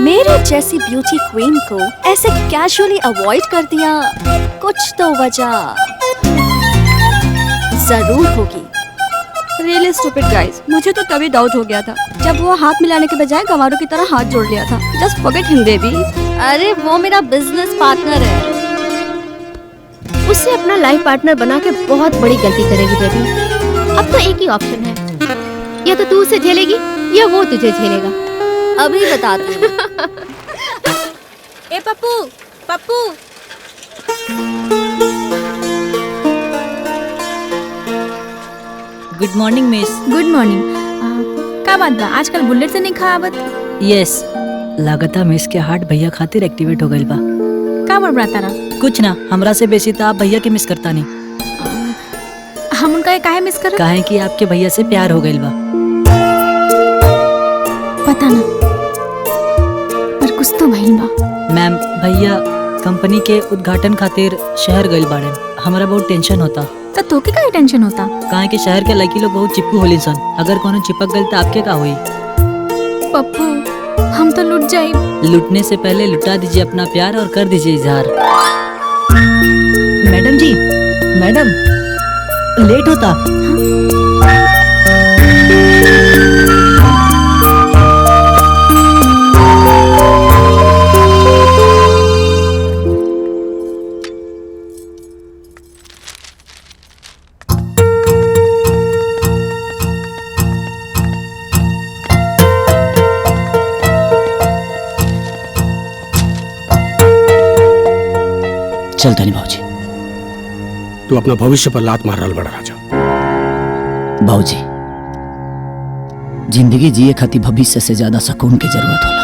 मेरे जैसी ब्यूटी क्वीन को ऐसे कैजुअली अवॉइड कर दिया, कुछ तो वजह जरूर होगी। Really stupid guys. मुझे तो तभी डाउट हो गया था जब वो हाथ मिलाने के बजाय गंवारों की तरह हाथ जोड़ लिया था। जस्ट फॉरगेट हिम बेबी। अरे वो मेरा बिजनेस पार्टनर है। उससे अपना लाइफ पार्टनर बना के बहुत बड़ी गलती करेगी बेबी। अब तो एक ही ऑप्शन है, या तो तू उसे झेलेगी या वो तुझे झेलेगा। अभी बताती हूँ। ए Pappu, Pappu. Good morning miss. Good morning. का बात बा, आजकल बुलेट से नहीं खावत? यस, लागता मिस के हार्ट भैया खातिर एक्टिवेट हो गइल बा। का बड़बड़ाता रहा? कुछ ना, हमरा से बेसी तो आप भैया के मिस करता नहीं। हम उनका काहे मिस कर? काहे कि आपके भैया से प्यार हो गइल बा। पता ना, पर कुछ तो भइल बा। मैम, भैया कंपनी के उद्घाटन खातिर शहर गइल बाड़े। हमरा बहुत टेंशन होता। तो तोके काहे टेंशन होता? काहे कि शहर के लड़की लोग बहुत चिपकू होली सन। अगर कोनो चिपक गइल तो आपके का होई? पप्पू, हम तो लुट जाए। लुटने से पहले लुटा दीजिए अपना प्यार और कर दीजिए इजहार। मैडम जी, मैडम लेट होता। चलता नहीं भाजी। तू अपना भविष्य पर लात मार रहा बड़ा राजा। भाजी, जिंदगी जिए खातिर भविष्य से ज्यादा सुकून की जरूरत होला।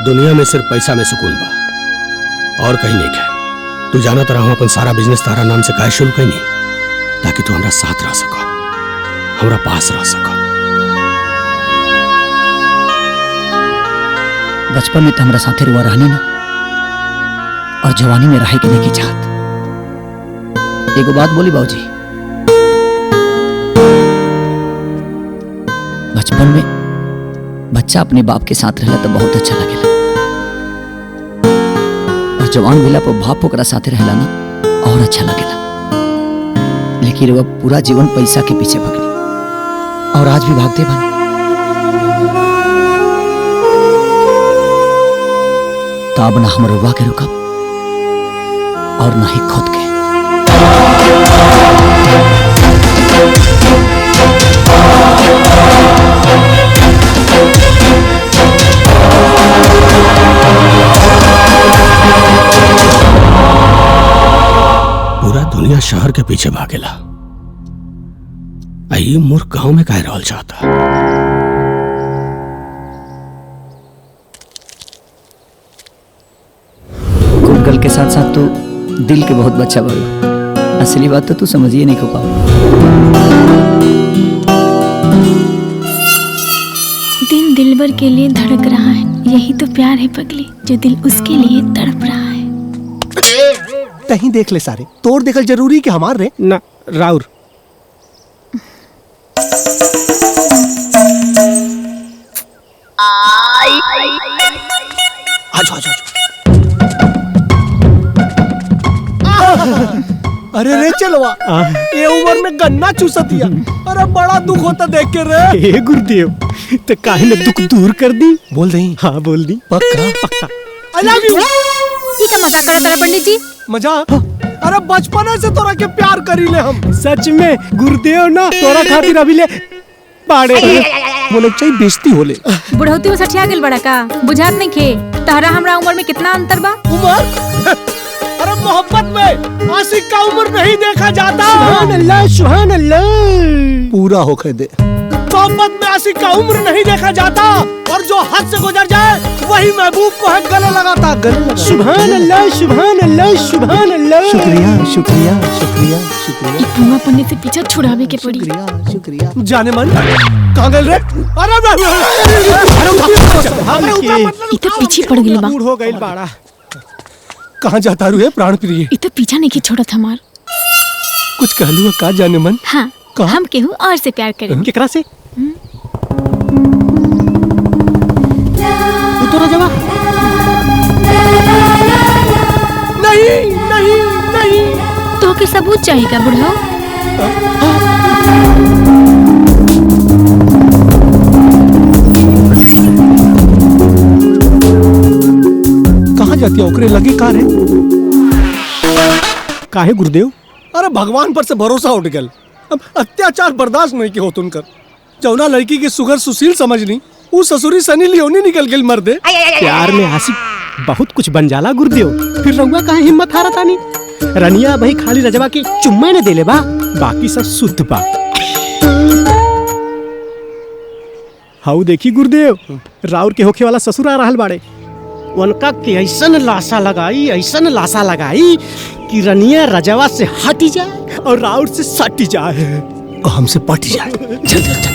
दुनिया में सिर्फ पैसा में सुकून बा और कहीं नहीं है। तू जाना तरह अपन सारा बिजनेस तारा नाम से काहे शुरू कहीं, ताकि तू हमरा साथ रह सका, हमरा पास रह सका। बचपन में तो हमरा साथे रुआ रहनी ना, और जवानी में रहे के नहीं की चाहत। एगो बात बोली बाबूजी, बचपन में बच्चा अपने बाप के साथ रहला तो बहुत अच्छा लगेला, और जवान भेला पर बाप ओकरा साथे रहला ना और अच्छा लगेला। लेकिन वो पूरा जीवन पैसा के पीछे भगली, और आज भी भागते बने। तब ना हम रुआ के रुकब और ना ही खुद के। पूरा दुनिया शहर के पीछे भागेला, आई मूर्ख गांव में काहे रहल चाहता। कुंकल के साथ साथ तो दिल के बहुत बच्चा बड़ा। असली बात तो तू समझिए नहीं को पाओ। दिल दिलबर के लिए धड़क रहा है, यही तो प्यार है पगली, जो दिल उसके लिए तड़प रहा है। कहीं देख ले सारे, तोड़ देखल जरूरी कि हमार रे ना राउर। आजो आजो आजो। अरे रे चलवा, ये उम्र में गन्ना चूसतिया। अरे बड़ा दुख होता देख के रे। हे गुरुदेव, तो काहे न दुख दूर कर दी? बोल दही। हाँ बोल दी। पक्का पक्का। आई लव यू। तू तो मजाक करत रहा पंडित जी। मजाक? अरे बचपन से तोरा के प्यार करी ले हम। सच में गुरुदेव ना तोरा खातिर अभी ले पाड़े। वो लोग चाहिए बेइज्जती होले। बुढ़ौती में सठिया गेल बड़ा का, बुझात नहीं खे तहरा हमरा उम्र में कितना अंतर बा? उम्र? अरे मोहब्बत में आशिक का उम्र नहीं देखा जाता। सुभान अल्लाह, सुभान अल्लाह। पूरा होके दे। मोहब्बत में आशिक का उम्र नहीं देखा जाता, और जो हद से गुजर जाए वही महबूब को है गले लगाता। गले सुभान अल्लाह, सुभान अल्लाह, सुभान अल्लाह। शुक्रिया शुक्रिया शुक्रिया शुक्रिया। धुआं पन्ने से पीछा छुड़ावे के पड़ी। शुक्रिया। जाने मन कहाँ गए रे? अरे इतना पीछे पड़ गई बा। बूढ़ हो गई बाड़ा। कहाँ जाता रू है प्राण प्रिय? इतना पीछा नहीं छोड़त हमार। कुछ कहलू का जाने मन? हाँ, हम केहू और से प्यार करें। केकरा से? तोरा जवा? नहीं नहीं नहीं। तो के सबूत चाहिए का बुढ़ाओ? कहाँ जाती है ओकरे लगी कार है काहे गुरुदेव? अरे भगवान पर से भरोसा उठ गया। अब अत्याचार बर्दाश्त नहीं किया हो तुमकर। जौना लड़की की सुगर सुशील समझनी वो ससुरी सनी लियोनी निकल गई मर्दे। प्यार में आशिक बहुत कुछ बन जाला गुरुदेव। फिर रउआ काहे हिम्मत हारत आनी? रनिया भाई खाली रजवा के चुम्मा ने देले बा, बाकी सब शुद्ध बा। हाउ देखी गुरुदेव, राउर के होखे वाला ससुर आ रहल बाड़े। उनका के ऐसन लाशा लगाई कि रनिया रजवा से हटी जाए और राउर से सटी जाए और हमसे पट जाए। चल चल चल।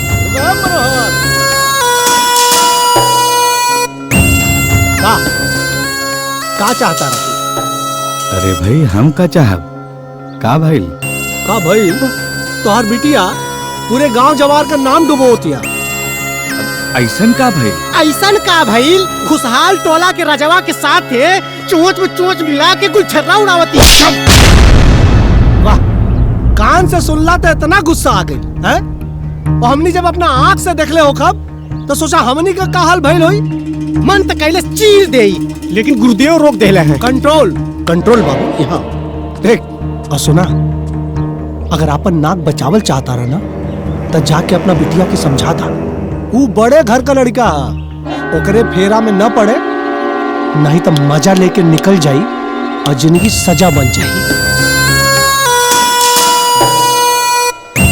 का चाहता रहा? अरे भाई हम का चाहब का भाई तोहर बिटिया पूरे गांव जवार का नाम डुबोतिया। ऐसन का भाई? ऐसन का भइल? खुशहाल टोला के रजवा के साथ है चोंच में चोंच मिला के गुलछर्रा उड़ावती। वाह, कान से सुनला तो इतना गुस्सा आ गई है। और हमनी जब अपना आँख से देखले हो खब तो सोचा हमनी का हाल भइल होई। मन तो कैले चीज दे, लेकिन गुरुदेव रोक देले हैं। कंट्रोल बाबू यहाँ देख। और सुना, अगर अपन नाक बचावल चाहता रहा ना तो जाके अपना बिटिया के समझा था। वो बड़े घर का लड़का ओकरे फेरा में न पड़े, नहीं तो मजा लेके निकल जाई और जिंदगी सजा बन जाई।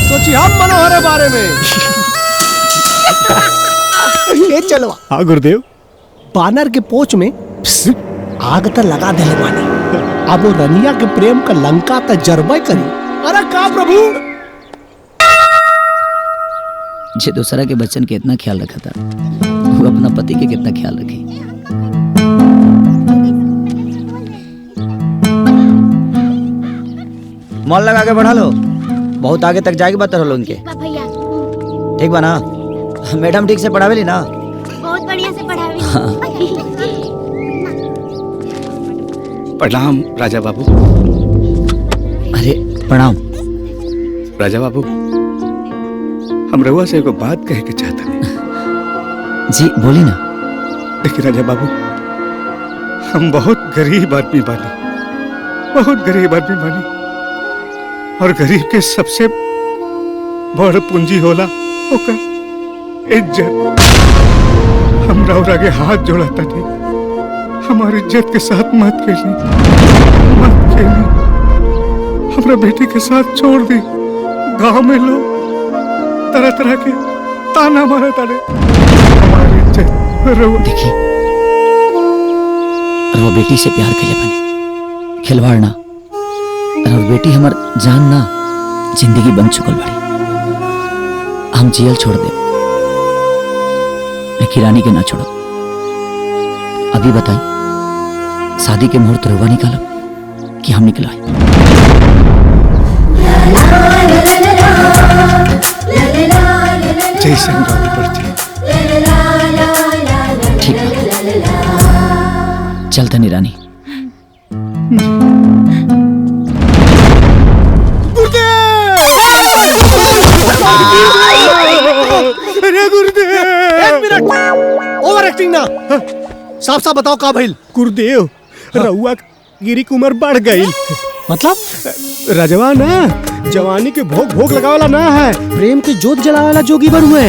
सोची हम मनोहर बारे में। ये चलो। हाँ गुरुदेव। बानर के पोच में आग तो लगा दे मानी। अब वो रनिया के प्रेम का लंका तो जरबे करी। अरे का प्रभु, जे दूसरा के बच्चन के इतना ख्याल रखा था, वो अपना पति के कितना ख्याल रखे। मॉल लगा के बढ़ा लो, बहुत आगे तक जाएगी बात रहो उनके। भैया ठीक बा ना? मैडम ठीक से पढ़ावेली ना? बहुत बढ़िया से पढ़ावी। हाँ। प्रणाम राजा बाबू। अरे प्रणाम। राजा बाबू, हम रउआ से एगो बात कहे के चाहता। जी बोली ना। देखिए राजा बाबू, हम बहुत गरीब आदमी बानी, और गरीब के सबसे बड़ पूंजी होला ओकर इज्जत। हम रउआ आगे हाथ जोड़ा तानी, हमारी इज्जत के साथ मत खेली। हमरा बेटी के साथ छोड़ दी। गांव में लोग तरह तरह के ताना मारे तारे। हमारी इज्जत देखी, रवा बेटी से प्यार के लिए बने, खिलवाड़ ना। और बेटी हमार जान ना जिंदगी बन चुकल बड़ी। हम जेल छोड़ दे, लेकिन रानी के ना छोड़ो। अभी बताई, शादी के मुहूर्त रवा निकालो कि हम निकलाए? जैसे रानी पड़ती। ठीक है, चलता नहीं रानी। अरे गुरुदेव, एक मिनट, ओवर एक्टिंग ना। साफ साफ बताओ का भइल? गुरुदेव, रउआ गिरी की उम्र बढ़ गई। मतलब रजवा ना जवानी के भोग भोग लगावाला ना है, प्रेम के जोत जलावाला जोगी बन हुए।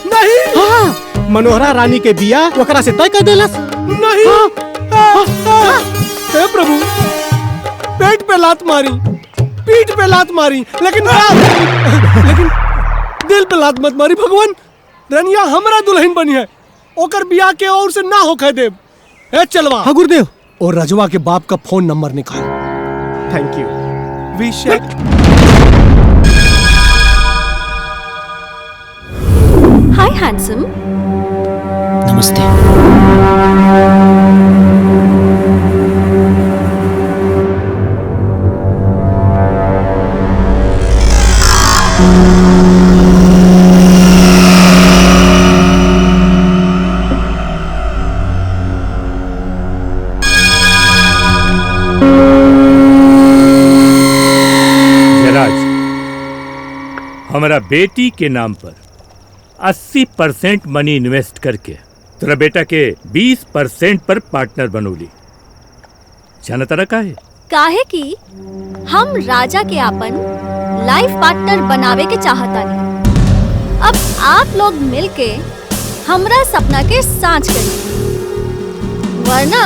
नहीं। हाँ, मनोहरा रानी के बिया ओकरा से तय कर देलस। नहीं। हे प्रभु, पेट पे लात मारी, पीठ पे लात मारी, लेकिन दिल पे लात मत मारी। भगवान, रनिया हमरा दुल्हन बनी है, ओकर बिया के और से ना होके देव। ए चलवा। हाँ गुरुदेव। और रजवा के बाप का फोन नंबर निकाल। Thank you. Hi handsome. नमस्ते। हमारा बेटी के नाम पर 80% मनी इन्वेस्ट करके तेरा बेटा के 20% पर पार्टनर बनोली। जाना तारा काहे? काहे कि हम राजा के अपन लाइफ पार्टनर बनावे के चाहतानी। अब आप लोग मिलके हमरा सपना के सांच करी, वरना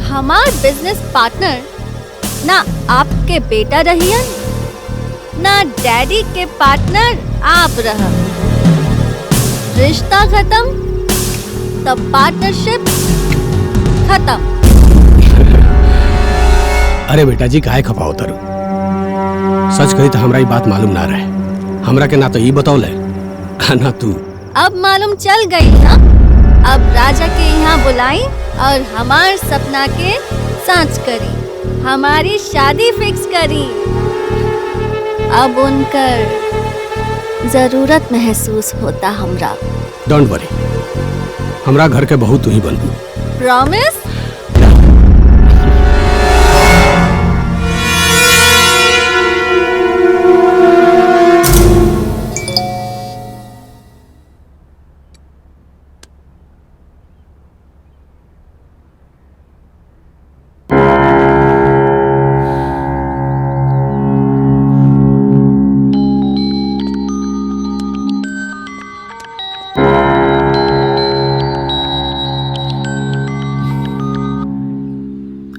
हमार बिजनेस पार्टनर ना आपके बेटा रहियन, ना डैडी के पार्टनर आप रह। रिश्ता खत्म तब पार्टनरशिप खत्म। अरे बेटा जी काहे खपा होता रू? सच कही तो हमरा ये बात मालूम ना रहे। हमरा के ना तो ये बताओ ले ना तू। अब मालूम चल गई ना। अब राजा के यहाँ बुलाई और हमार सपना के सांच करी, हमारी शादी फिक्स करी। अब उनकर जरूरत महसूस होता हमरा। डोंट वरी, हमरा घर के बहू तू ही बनबू। प्रॉमिस?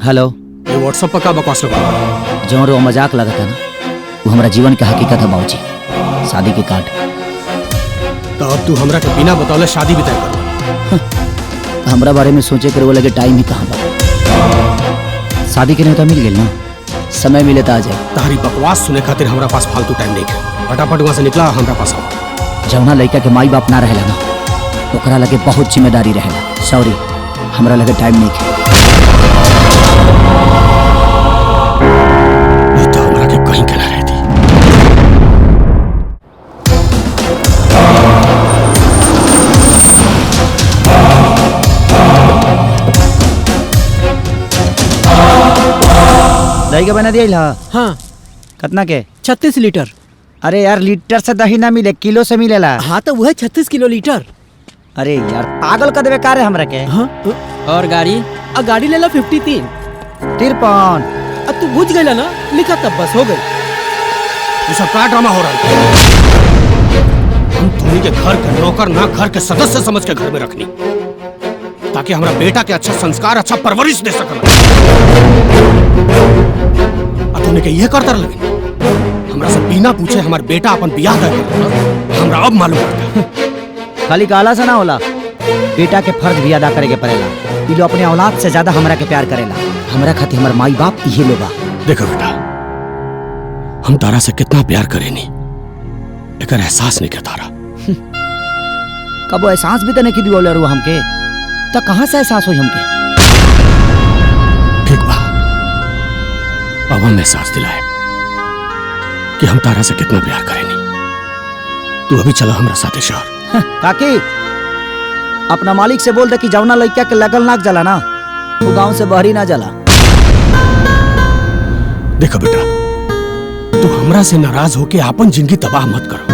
हेलो, ये व्हाट्सएप पर का बकवास लगा? जो रो मजाक लगा था ना, वो हमारा जीवन का हकीकत है बाबूजी। शादी के कार्ड। तो अब तू हमरा के बिना बतौले शादी भी तय कर। हमरा बारे में सोचे कर वो लगे टाइम ही कहाँ बा। शादी के न्योता मिल गई ना, समय मिले तो आ जाए। तारी बकवास सुने खातिर हमरा पास फालतू टाइम नहीं है। फटाफट वहाँ से निकला, हमरा पास आओ। जौना लड़का के माई बाप ना रहेला ना, ओकरा लगे बहुत जिम्मेदारी रहेला। सॉरी, हमरा लगे टाइम नहीं है। तो हमरा के कहीं के ना रहती। दही का बना दिया? हाँ। कितना के? 36 लीटर। अरे यार, लीटर से दही ना मिले, किलो से मिलेला। हाँ तो वह 36 किलो लीटर। अरे यार पागल कर देवे का रे हमरा के। हाँ? और गाड़ी? गाड़ी ले ला 53। 53। अब तू बुझ गई ना, लिखा तब बस हो गई। ये सब क्या ड्रामा हो रहा है? हम तुम्ही के घर के नौकर ना, घर के सदस्य समझ के घर में रखनी, ताकि हमारा बेटा के अच्छा संस्कार, अच्छा परवरिश दे सकना। अब तुमने के ये करता लगे हमरा से बिना पूछे हमारा बेटा अपन बियाह कर। हमरा अब मालूम पड़ता। खाली काला से ना होला, बेटा के फर्ज भी अदा करे के पड़ेला। ये लोग अपने औलाद से ज्यादा हमरा के प्यार करेला। हमरा खातिर हमार माई बाप ये लोग। देखो बेटा, हम तारा से कितना प्यार करेनी, लेकिन एहसास नहीं क्या तारा। कब एहसास भी तो नहीं की दिया रू हमके, तो कहाँ से एहसास हुई हमके? ठीक बा, अब हम एहसास दिलाए कि हम तारा से कितना प्यार करेनी। तू अभी चला हमरा साथे शहर। काकी, अपना मालिक से बोल दे कि जौना लड़का के लगल नाक जला ना, वो गांव से बहरी ना जला। देखो बेटा, तू हमरा से नाराज होके अपन जिंदगी तबाह मत करो।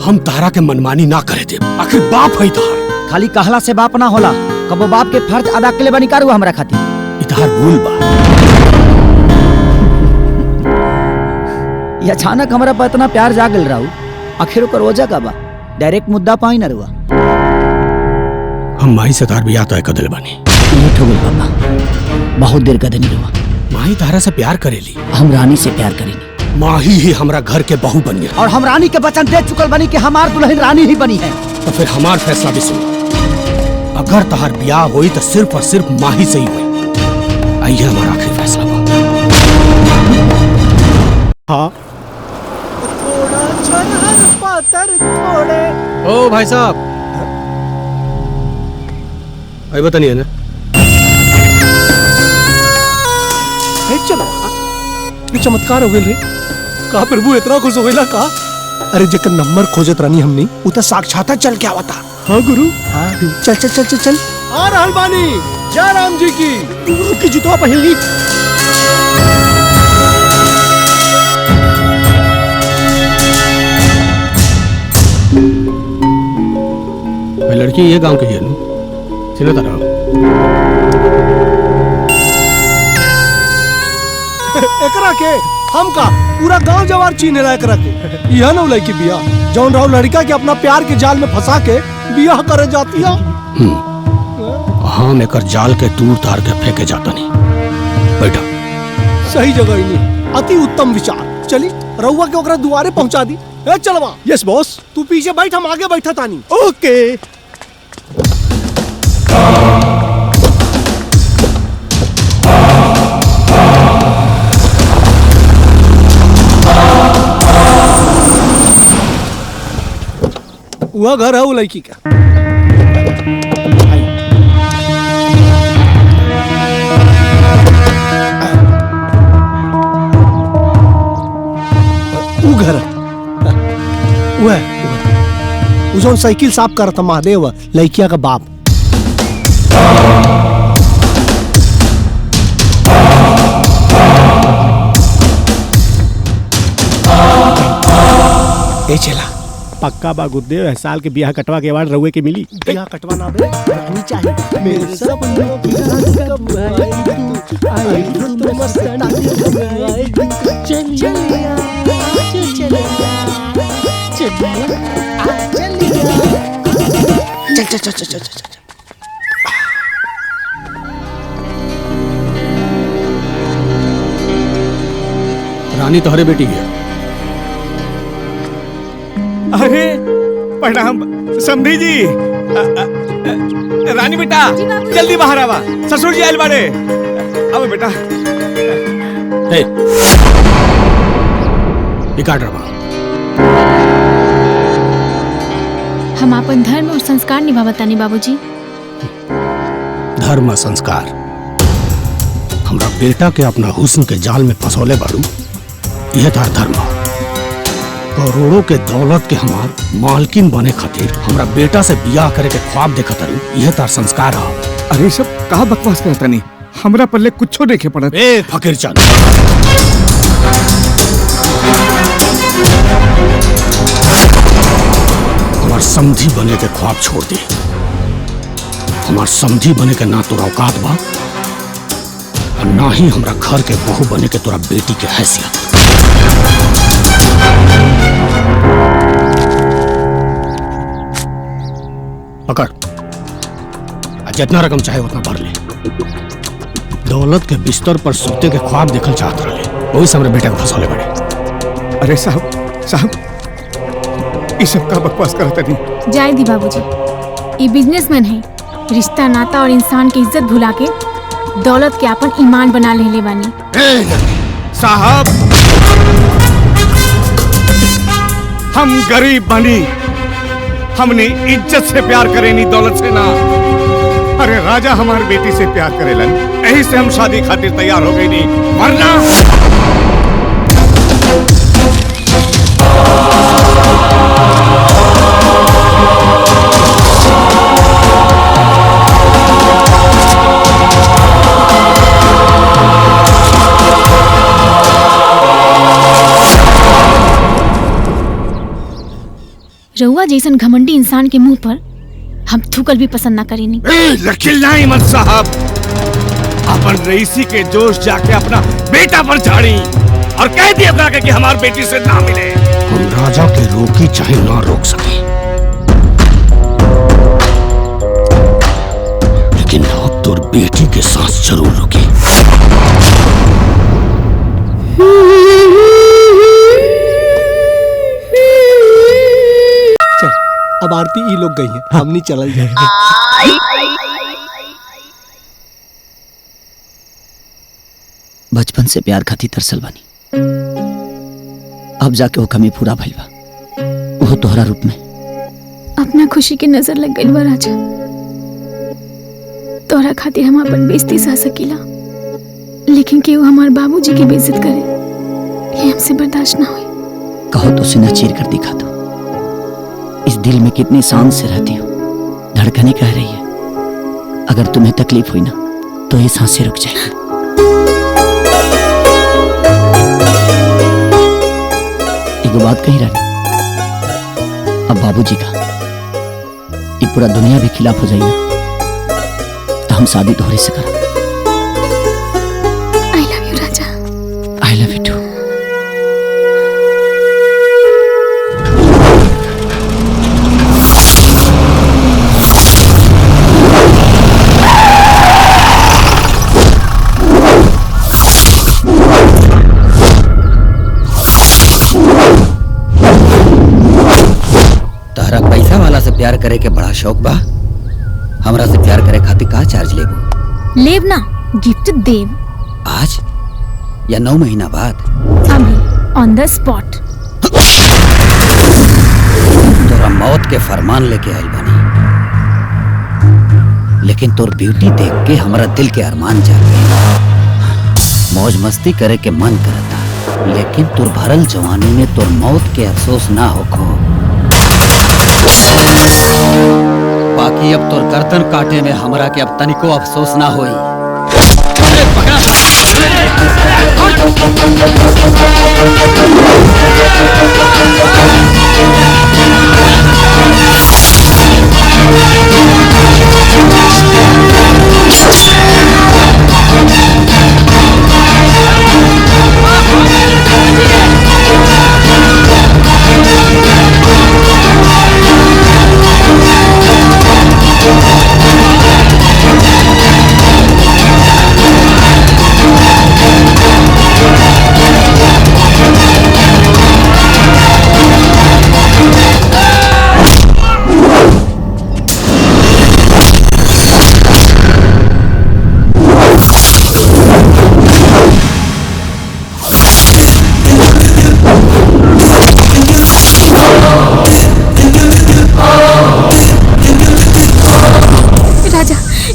हम तारा के मनमानी ना करे दे, आखिर बाप है तार। खाली कहला से बाप ना होला, कबो बाप के फर्ज अदा के लिए बनी करू हमरा खातिर। इतार भूल बा। ये अचानक हमरा पर इतना प्यार जागल रहू, आखिर ओकर वजह का बा? डायरेक्ट मुद्दा पाई ना रुआ। हम माई से तार बियाह तय कर दिल बानी। लेट हो गइल पापा, बहुत देर कर देनी रुआ। माई तारा से प्यार करेली। हम रानी से प्यार करेनी। माही ही हमरा घर के बहू बनी है। और हम रानी के वचन दे चुकल बनी कि हमार दुल्हन रानी ही बनी है। तो फिर हमार फैसला भी सुनो। अगर तहार ब्याह हुई तो सिर्फ और सिर्फ माही से ही हुई। आइए हमारा आखिरी फैसला हुआ। हाँ। ओ भाई साहब, अभी बताइए ना। चलो, ये चमत्कार हो गए रे। कहा प्रभु इतना खुश हो गया का? अरे जकर नंबर खोजत रानी हमने, वो तो साक्षात चल के आवता। हाँ गुरु। हाँ। चल चल चल चल चल। आ रहल बानी, जय राम जी की। गुरु की जुतवा पहन ली। लड़की ये गांव के ही है ना, चिन्हता रहो। एकरा के हम का पूरा गांव जवार चीनेला एकरा के। यह न लड़की बिया जौन राव लड़का के अपना प्यार के जाल में फंसा के बियाह करे जाती है। हम एकर जाल के दूर तार के फेंके जाता नहीं। बैठा। सही जगह ही नहीं, अति उत्तम विचार। चली रउआ के ओकरा दुआरे पहुंचा दी। ए चलवा। यस बॉस, तू पीछे बैठ, हम आगे बैठा तानी। ओके। वह घर है वो लड़की का। वो घर है, वो जो साइकिल साफ करता महादेव, लड़किया का बाप। ए चला पक्का बा गुरुदेव, साल के बियाह कटवा के बाद रउए के मिली। बियाह कटवा ना बे, रानी चाहिए। मेरे सपनों की रात कब आएगी तू, आएगी तो मस्तानी कब आएगी। चलिया चल चल चल चल। रानी तोहरे बेटी है। अरे प्रणाम समधी जी। रानी बेटा जल्दी बाहर आवा, ससुर जी आयल बाड़े। अब बेटा निकाल रहा। हम अपन धर्म और संस्कार निभावतानी बाबूजी। धर्म संस्कार हमरा बेटा के अपना हुस्न के जाल में फंसौले बाड़ू, यह तार धर्म। करोड़ों के दौलत के हमार मालकिन बने खातिर हमरा बेटा से बियाह करे के ख्वाब देखत हूँ, यह तार संस्कार है। अरे सब कहा बकवास करता नहीं, हमरा पल्ले कुछो देखे पड़त। ए फकीर चंद, हमार समधी बने के ख्वाब छोड़ दे। हमार समधी बने के ना तोरा औकात बा और ना ही हमरा घर के बहू बने के तोरा बेटी के हैसियत। पकड़, जितना रकम चाहे उतना भर ले। दौलत के बिस्तर पर सोते के ख्वाब देखल चाहत रहे, वही से हमरे बेटा को फंसौले बड़े। अरे साहब ये सब का बकवास करता नहीं। जाए दी बाबूजी, ये बिजनेसमैन है, रिश्ता नाता और इंसान की इज्जत भुला के दौलत के अपन ईमान बना ले बानी। साहब हम गरीब बनी, हमने इज्जत से प्यार करे नहीं, दौलत से ना। अरे राजा हमारी बेटी से प्यार करेलन, यही से हम शादी खातिर तैयार हो गई नहीं, वरना रउआ जैसन घमंडी इंसान के मुंह पर हम थूकल भी पसंद ना करेनी। लखिल्लाई मत साहब, अपन रईसी के जोश जाके अपना बेटा पर झाड़ी और कह दिया अपना कि हमारी बेटी से ना मिले। हम राजा के रोकी चाहे ना रोक सके, लेकिन अब तो बेटी के सांस जरूर रुके। अब आरती ई लोग गई हैं, हमनी चल जाए। बचपन से प्यार खाती तरसल बानी, अब जाके वो कमी पूरा भइल बा, वो तोहरा रूप में। अपना खुशी के नजर लग गई बा राजा, तोहरा खातिर हम अपन बेइज्जती सह सकीला, लेकिन केहू हमार बाबूजी की बेइज्जत करे ये हमसे बर्दाश्त ना हुई। कहो तो सीना चीर कर दिखा दो, इस दिल में कितनी सांस से रहती हो, धड़कने कह रही है। अगर तुम्हें तकलीफ हुई ना तो ये सांसें रुक जाएगी। एक बात कही रानी, अब बाबूजी का ये पूरा दुनिया भी खिलाफ हो जाई ना तो हम शादी तोहरे से करब। आई लव यू राजा। I love you too. तहरा पैसा वाला से प्यार करे के बड़ा शौक बा, हमरा से प्यार करे खातिर का चार्ज लेबू? लेव ना, गिफ्ट देव। आज या 9 महीना बाद? अभी ऑन द स्पॉट। तोरा मौत के फरमान लेके आइल बानी, लेकिन तोर ब्यूटी देख के हमरा दिल के अरमान जागे। मौज मस्ती करे के मन करता, लेकिन तोर भरल जवानी में तोर मौत के अफसोस ना होखो। बाकी अब तोर गर्दन काटे में हमरा के अब तनिको अफसोस ना होई। अरे पकड़ा!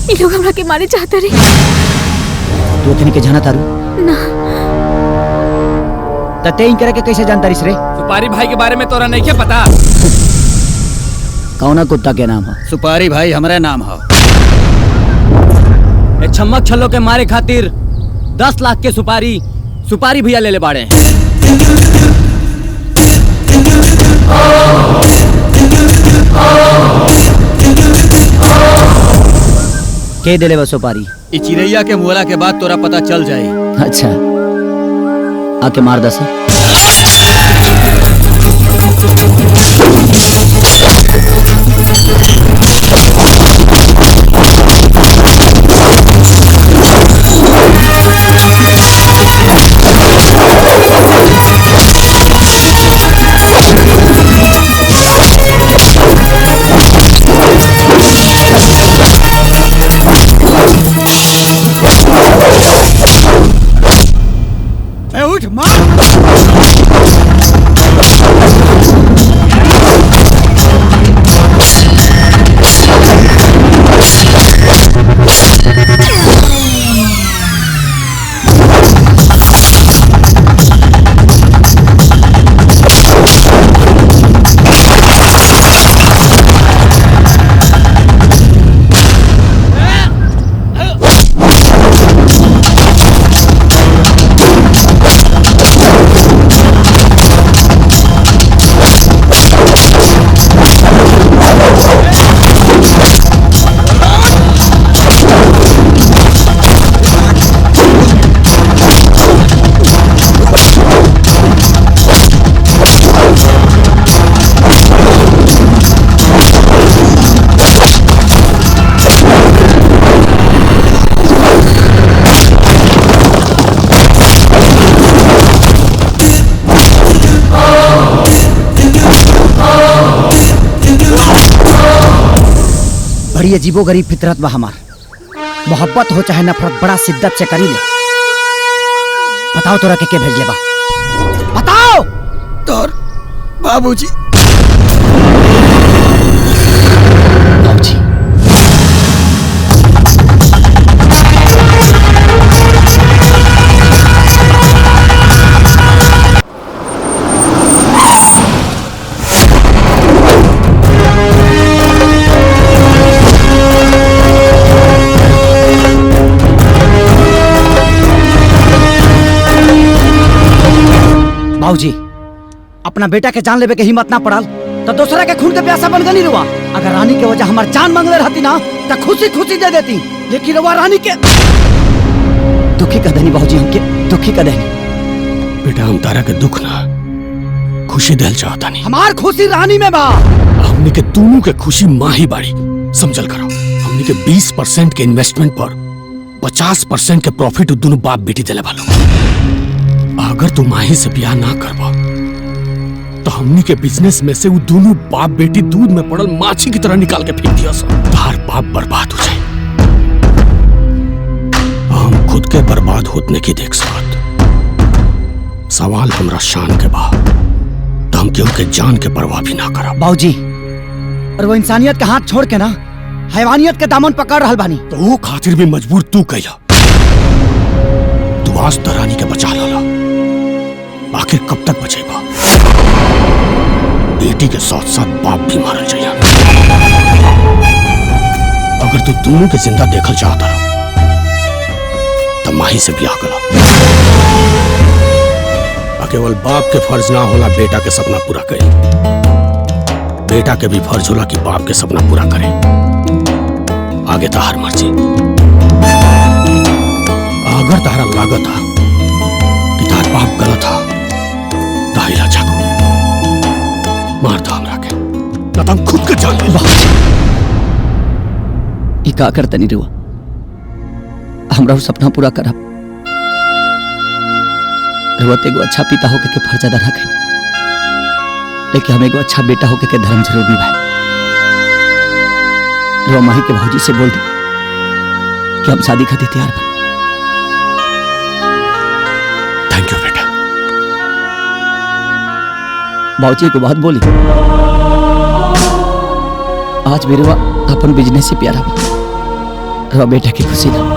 ये लोग हमरा के मारे चाहते रे। तू अखनी के जाना तारू ना तते इन करे के कैसे जानता रिस रे? सुपारी भाई के बारे में तोरा नहीं क्या पता? कौना कुत्ता के नाम है? सुपारी भाई हमारा नाम है। छम्मक छल्लो के मारे खातिर 10 लाख के सुपारी भैया ले ले बाड़े। के देले बा सुपारी? ई चिड़ैया के मुहला के बाद तोरा पता चल जाए। अच्छा आके मार दस। उठ मार। बड़ी अजीबो गरीब फितरत बा हमार। मोहब्बत हो चाहे नफरत बड़ा शिद्दत से करी ले। बताओ तोरा के भेजले बा? बताओ। तोर बाबूजी। बाबूजी बाबूजी अपना बेटा के जान लेवे के हिम्मत ना पड़ल तो दूसरा के खून के प्यासा बन गई रुआ। अगर रानी के वजह हमार जान मांगले रहती ना तो खुशी खुशी दे देती, लेकिन रुआ रानी के दुखी कर देनी बाबूजी, हमके दुखी कर देनी। बेटा हम तारा के दुख ना खुशी दिल चाहता नहीं। हमार खुशी रानी में बा। हमने के दोनों के खुशी माँ ही बाड़ी, समझल करो। हमने के 20% के इन्वेस्टमेंट पर 50% के प्रॉफिट दोनों बाप बेटी दिले वालों। अगर तुम माही से ब्याह ना करवा तो हमने के बिजनेस में से वो दोनों बाप बेटी दूध में पड़ल माछी की तरह निकाल के फेंक दिया। तार बाप बर्बाद हो जाए, हम खुद के बर्बाद होने की देख सकत। सवाल हमरा शान के बा तो हम क्यों के जान के परवाह भी ना करा। बाबूजी और वो इंसानियत के हाथ छोड़ के ना हैवानियत के दामन पकड़ रहल बानी। तो वो खातिर भी मजबूर तू कहिया। तू आज तो रानी के बचा लाला, आखिर कब तक बचेगा? बेटी के साथ साथ बाप भी मारल जाइए। अगर तू दोनों के जिंदा देखल चाहता रहा तो माही से ब्याह करा। केवल बाप के फर्ज ना होला बेटा के सपना पूरा करे, बेटा के भी फर्ज होला कि बाप के सपना पूरा करे। आगे तार मर्जी। अगर तारा लागत था कि तार बाप गलत था दाहिला चाकू मारता हमरा के, ना तो हम खुद के जान ले। ये का करता नहीं रुआ, हमरा सपना पूरा करा। रुआ एगो अच्छा पिता होके के फर्ज अदा ना करी, लेकिन हम एगो अच्छा बेटा होके के धर्म जरूर निभाए। रुआ माही के भौजी से बोल दी कि हम शादी खातिर तैयार बा। थैंक यू बेटा। भौजी को बात बोली, आज भी रुआ अपन बिजनेस से प्यारा बा। रुआ बेटा की खुशी ना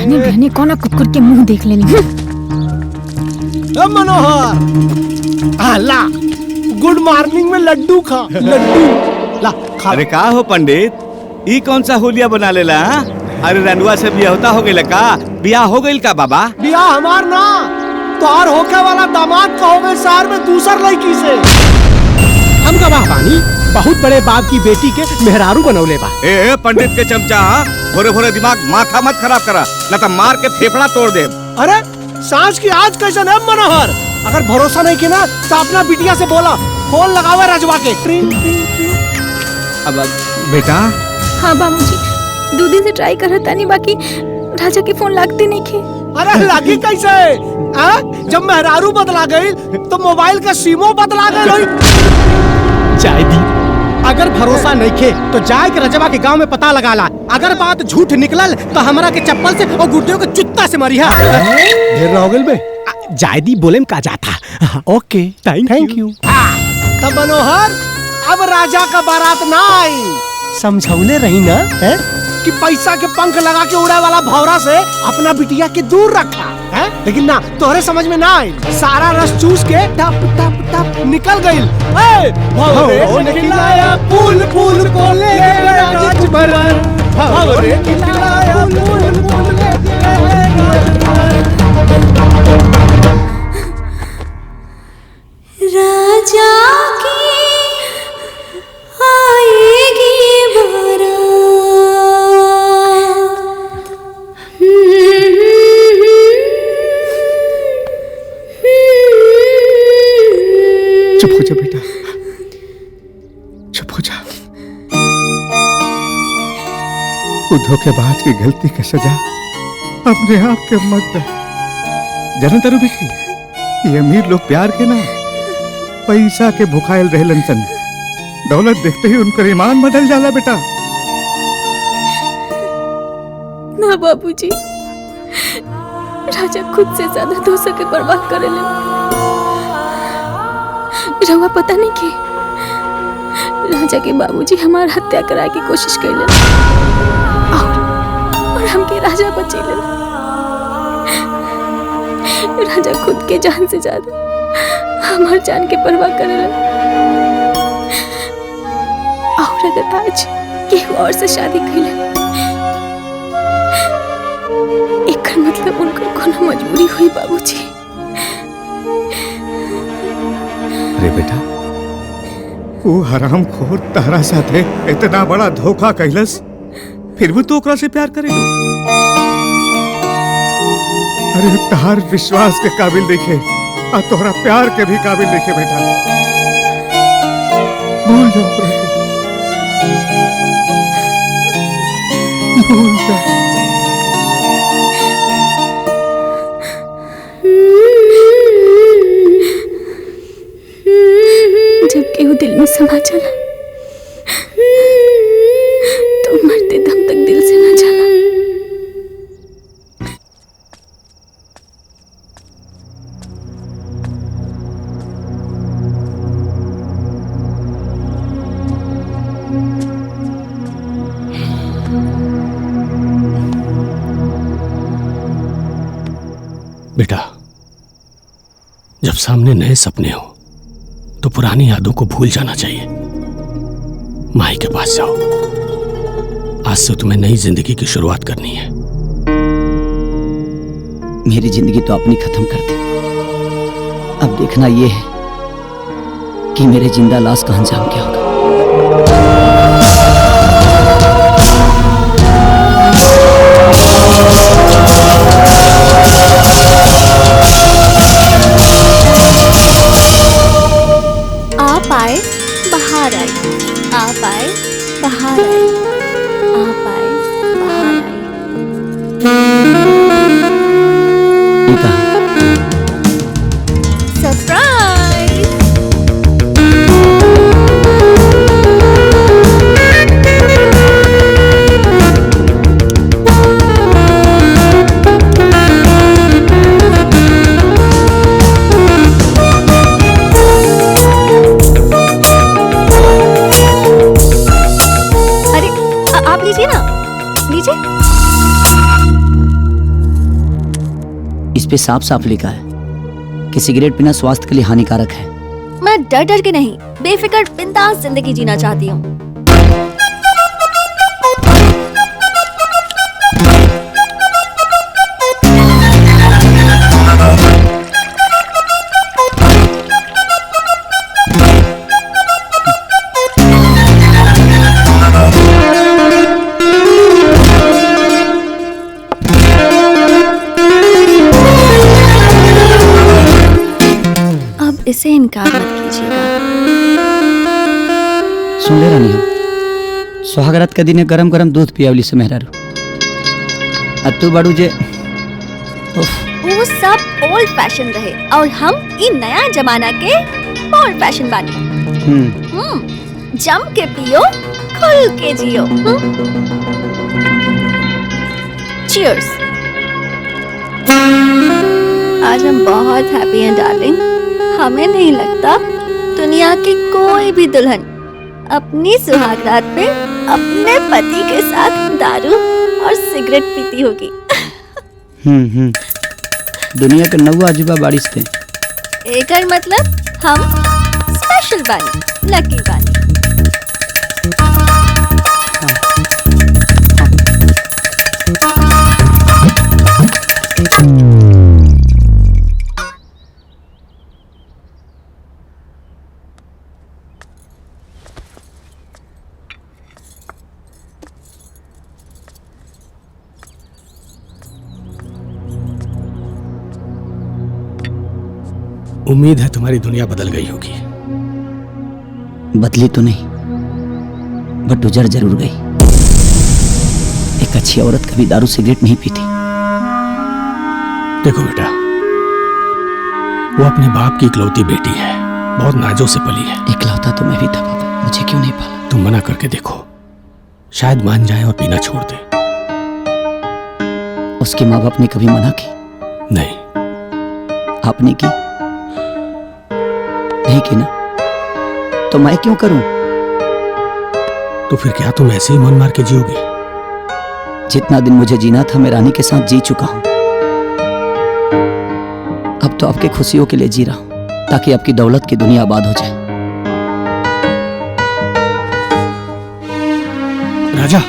बिहाने बिहाने कौन कुकुर के मुंह देख लेनी। मनोहर ला गुड मॉर्निंग में लड्डू खा, लड्डू ला खा। अरे का हो पंडित, ई कौन सा होलिया बना लेला? अरे रनुआ से बिया होता हो गइल का? बिया हो गइल का बाबा? बिया हमार ना तोहार होके वाला दामाद का हो गए शहर में दूसर लड़की से। हम गवाह बानी, बहुत बड़े बाप की बेटी के मेहरारू बनौले बा। ए पंडित के चमचा, भोरे भोरे दिमाग माथा मत खराब करा, न तो मार के फेफड़ा तोड़ दे। अरे सांझ की आज कैसे है मनोहर? अगर भरोसा नहीं किया ना तो अपना बिटिया से बोला फोन लगावे रजवा के। अब बेटा। हाँ बाबूजी, 2 दिन से ट्राई कर रहा नहीं, बाकी राजा के फोन लगते नहीं थे। अरे लगी कैसे? जब मेहरारू बदला गई तो मोबाइल का सिमो बदला गई। जाए दी, अगर भरोसा नहीं खे तो जाए के रजवा के गांव में पता लगा ला। अगर बात झूठ निकलल तो हमरा के चप्पल से और गुड्डियों के जूता से मरिया। ढेर हो गइल बे। जाए दी बोले में का जाता। ओके थैंक यू। तब मनोहर अब राजा का बारात ना आई, समझौले रही ना है कि पैसा के पंख लगा के उड़े वाला भौरा से अपना बिटिया के दूर रखा है। लेकिन ना तोहरे समझ में ना आई, सारा रस चूस के टप टप टप निकल गई। भौरे खिलाया फूल फूल को ले राज भरन, भौरे खिलाया फूल फूल राजा की आएगी बारात। चुप हो जा बेटा, चुप हो जा। वो धोखेबाज की गलती की सजा अपने आप के मत दे। जाना तारू बेटी, ये अमीर लोग प्यार के ना पैसा के भुखायल रहलन सन। दौलत देखते ही उनका ईमान बदल जाला बेटा। ना बाबूजी, राजा खुद से ज्यादा दूसरे के परवाह करेले। रहुआ पता नहीं के राजा के बाबूजी हमार हत्या कराए की कोशिश कैले और हमके राजा बचेले। राजा खुद के जान से ज्यादा हमार जान के परवाह करेले। और अगर आज केहू और से शादी कैले, एकर मतलब उनकर कोनो मजबूरी हुई बाबूजी। अरे बेटा, वो हराम खोर तारा साथे इतना बड़ा धोखा कैलस, फिर भी तो ओकरा से प्यार करेलो। अरे तार विश्वास के काबिल देखे और तोहरा प्यार के भी काबिल देखे बेटा। भूल जाओ ओकरा के, भूल जाओ। जब केहू दिल में समा जाला तो मरते दम तक दिल से ना जाला। बेटा, जब सामने नए सपने हो तो पुरानी यादों को भूल जाना चाहिए। माई के पास जाओ, आज से तुम्हें नई जिंदगी की शुरुआत करनी है। मेरी जिंदगी तो अपनी खत्म कर दी, अब देखना ये है कि मेरे जिंदा लाश का अंजाम क्या होगा। आप आए बाहर आई, आप आए बाहर आई, आप आए बाहर आई। सरप्राइज। पे साफ साफ लिखा है कि सिगरेट पीना स्वास्थ्य के लिए हानिकारक है। मैं डर डर के नहीं, बेफिक्र बिंदास जिंदगी जीना चाहती हूँ। इसे इनकार मत कीजिएगा। सुन ले रानी, हम सुहागरात के दिन गरम गरम दूध पियावली से मेहरारू अब तू बड़ू जे वो सब ओल्ड फैशन रहे और हम इन नया जमाना के ओल्ड फैशन बानी। जम के पियो, खुल के जियो। चीयर्स। आज हम बहुत हैप्पी हैं डार्लिंग। हमें नहीं लगता दुनिया की कोई भी दुल्हन अपनी सुहागरात पे अपने पति के साथ दारू और सिगरेट पीती होगी। दुनिया के 9 अजूबा बारिश थे। एक मतलब हम स्पेशल बानी, लकी बानी। उम्मीद है तुम्हारी दुनिया बदल गई होगी। बदली तो नहीं, बट उजड़ जरूर गई। एक अच्छी औरत कभी दारू सिगरेट नहीं पीती। देखो बेटा, वो अपने बाप की इकलौती बेटी है, बहुत नाजों से पली है। इकलौता तो मैं भी था बाबा, मुझे क्यों नहीं पाला? तुम मना करके देखो, शायद मान जाए और पीना छोड़ दे। उसके माँ बाप ने कभी मना की? नहीं। आपने की? नहीं की ना, तो मैं क्यों करूं? तो फिर क्या तुम ऐसे ही मन मार के जियोगे? जितना दिन मुझे जीना था मैं रानी के साथ जी चुका हूं। अब तो आपके खुशियों के लिए जी रहा हूं, ताकि आपकी दौलत की दुनिया आबाद हो जाए। राजा,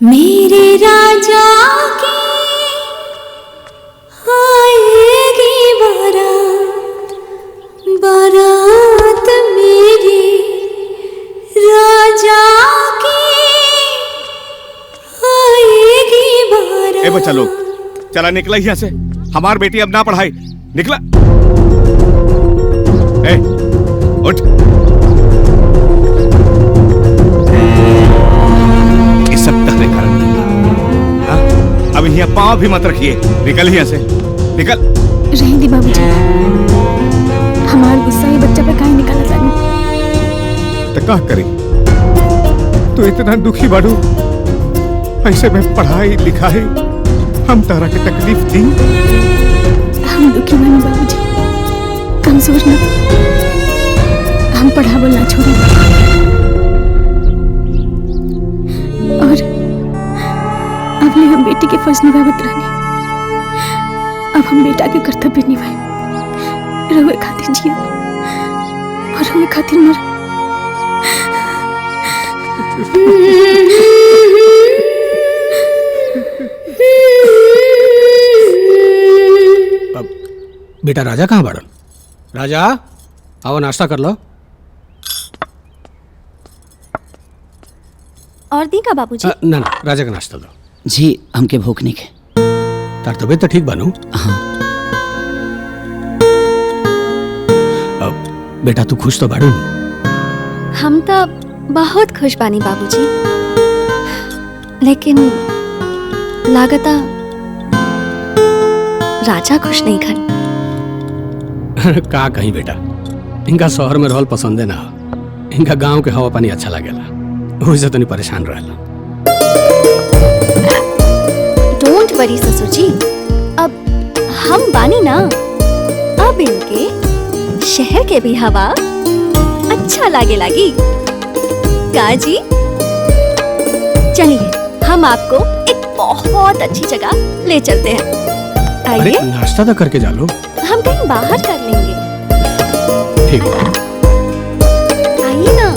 मेरे राजा की आएगी बारात, बारात मेरे राजा की आएगी बारात। ए बच्चा लोग, चला निकला यहाँ से। हमार बेटी अब ना पढ़ाई, निकला। ए, उठ। ये सब तहरे कारण। हाँ? अब यहाँ पाँव भी मत रखिए। निकल यहाँ से, निकल। रही दी बाबूजी, हमार गुस्सा ये बच्चा पे काहे निकाला जाने? तो क्या करी? तू इतना दुखी बाड़ू, ऐसे में पढ़ाई लिखाई हम तारा की तकलीफ दी। हम दुखी बने बाबूजी, कमजोर न, हम पढ़ावल ना छोड़े। और अब ले हम बेटी के फर्ज निभावत रहने। अब हम बेटा के कर्तव्य निभाए, रहुए खातिर जिया और रहुए खातिर मर। बेटा राजा कहाँ बाड़न? राजा, आओ नाश्ता कर लो। और दी का बाबूजी? ना ना, राजा का नाश्ता दो। जी हमके भूख नहीं के। तार तबीयत तो ठीक बानू? हाँ। अब बेटा तू खुश तो बाड़ू? हम तो बहुत खुश बानी बाबूजी, लेकिन लागता राजा खुश नहीं खन। का कहीं बेटा, इनका शहर में रहल पसंदे ना हो, इनका गांव के हवा पानी अच्छा लागेला, वही तो नहीं परेशान रहला। डोंट वरी ससुर जी, अब हम बानी ना, अब इनके शहर के भी हवा अच्छा लागे लागी। काजी, चलिए हम आपको एक बहुत अच्छी जगह ले चलते हैं। अरे आइए, नाश्ता तो करके जा लो। हम कहीं बाहर कर लेंगे। ठीक है। आइए ना।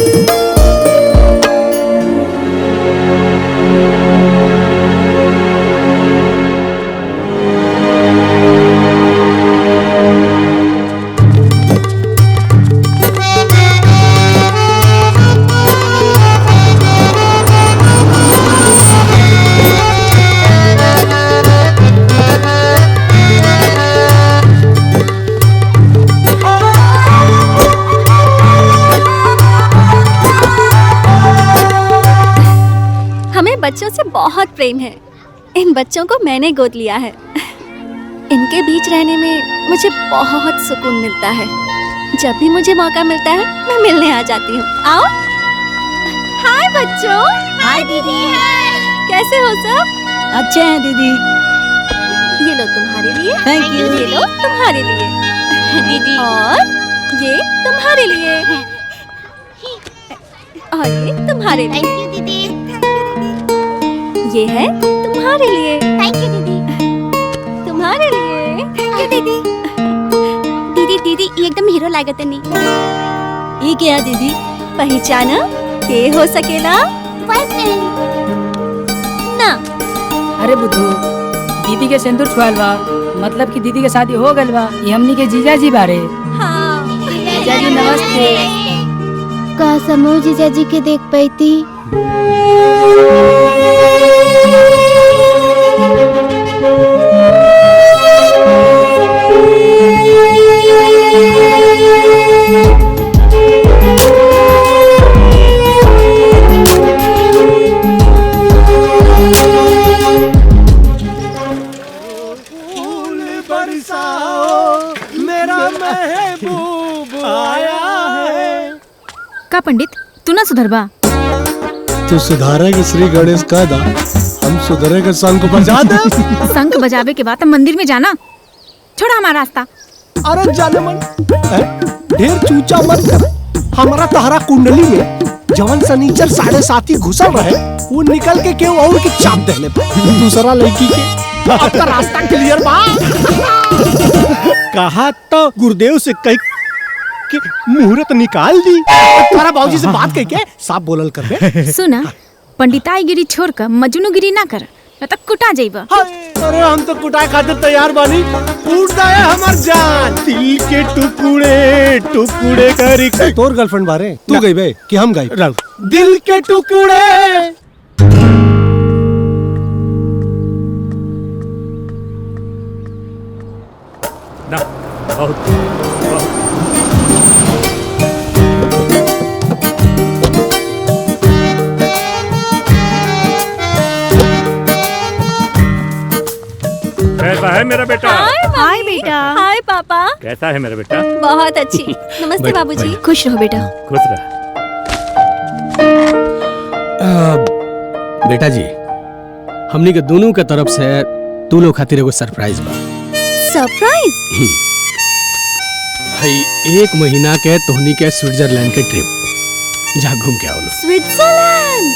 हमें बच्चों से बहुत प्रेम है। इन बच्चों को मैंने गोद लिया है। इनके बीच रहने में मुझे बहुत सुकून मिलता है। जब भी मुझे मौका मिलता है मैं मिलने आ जाती हूँ। आओ। हाय बच्चों। हाय दीदी। कैसे हो सब? अच्छे हैं दीदी। ये लो तुम्हारे लिए। Thank you। ये लो तुम्हारे लिए। दीदी। और ये तुम्हारे लिए। और ये तुम्हारे लिए। थैंक यू दीदी। ये है तुम्हारे लिए। थैंक यू दीदी। तुम्हारे लिए। थैंक यू दीदी। दीदी दीदी ये एकदम हीरो लागत नहीं। ये क्या है दीदी? पहचाना के हो सकेला? बॉयफ्रेंड। ना। अरे बुद्धू, दीदी के सिंदूर छुआल बा, मतलब कि दीदी के शादी हो गइल बा। ये हमनी के जीजा जी बारे। हाँ। जीजा जी नमस्ते। का समूह जीजा जी के देख पाती? मेरा महबूब आया है। का पंडित तू ना सुधरबा? तू सुधारेगा श्री गणेश का दा, हम सुधरेगा शंख बजा दे। शंख बजावे के बाद मंदिर में जाना, छोड़ा हमारा रास्ता। अरे जाने मन ढेर चूचा मत कर। हमारा तहरा कुंडली में जवन सनीचर 7.5 घुसल रहे वो निकल के क्यों और की चाप देने दूसरा लड़की के आपका रास्ता क्लियर बा। कहा तो गुरुदेव से कही कि मुहूर्त निकाल दी। तारा बाबूजी से बात कह के साफ बोलल कर बे। सुना, पंडिताई गिरी छोड़ कर मजनूगिरी ना कर, न तो कुटा जाइबा। अरे हम तो कुटाए खातिर तैयार बानी। टूट जाए हमार जान, दिल के टुकड़े टुकड़े करी। तोर गर्लफ्रेंड बारे तू गई बे कि हम गई? दिल के टुकड़े। ना बहुत कैसा है मेरा बेटा? हाय बेटा। हाय पापा। कैसा है मेरा बेटा? बहुत अच्छी। नमस्ते बाबूजी। खुश रहो बेटा। खुश रह। बेटा जी, हमनी के दोनों के तरफ से तू लोग खातिर एगो सरप्राइज बा। सरप्राइज? भाई 1 महीना के तोहनी के स्विट्जरलैंड के ट्रिप जा घूम के आओ। स्विट्जरलैंड?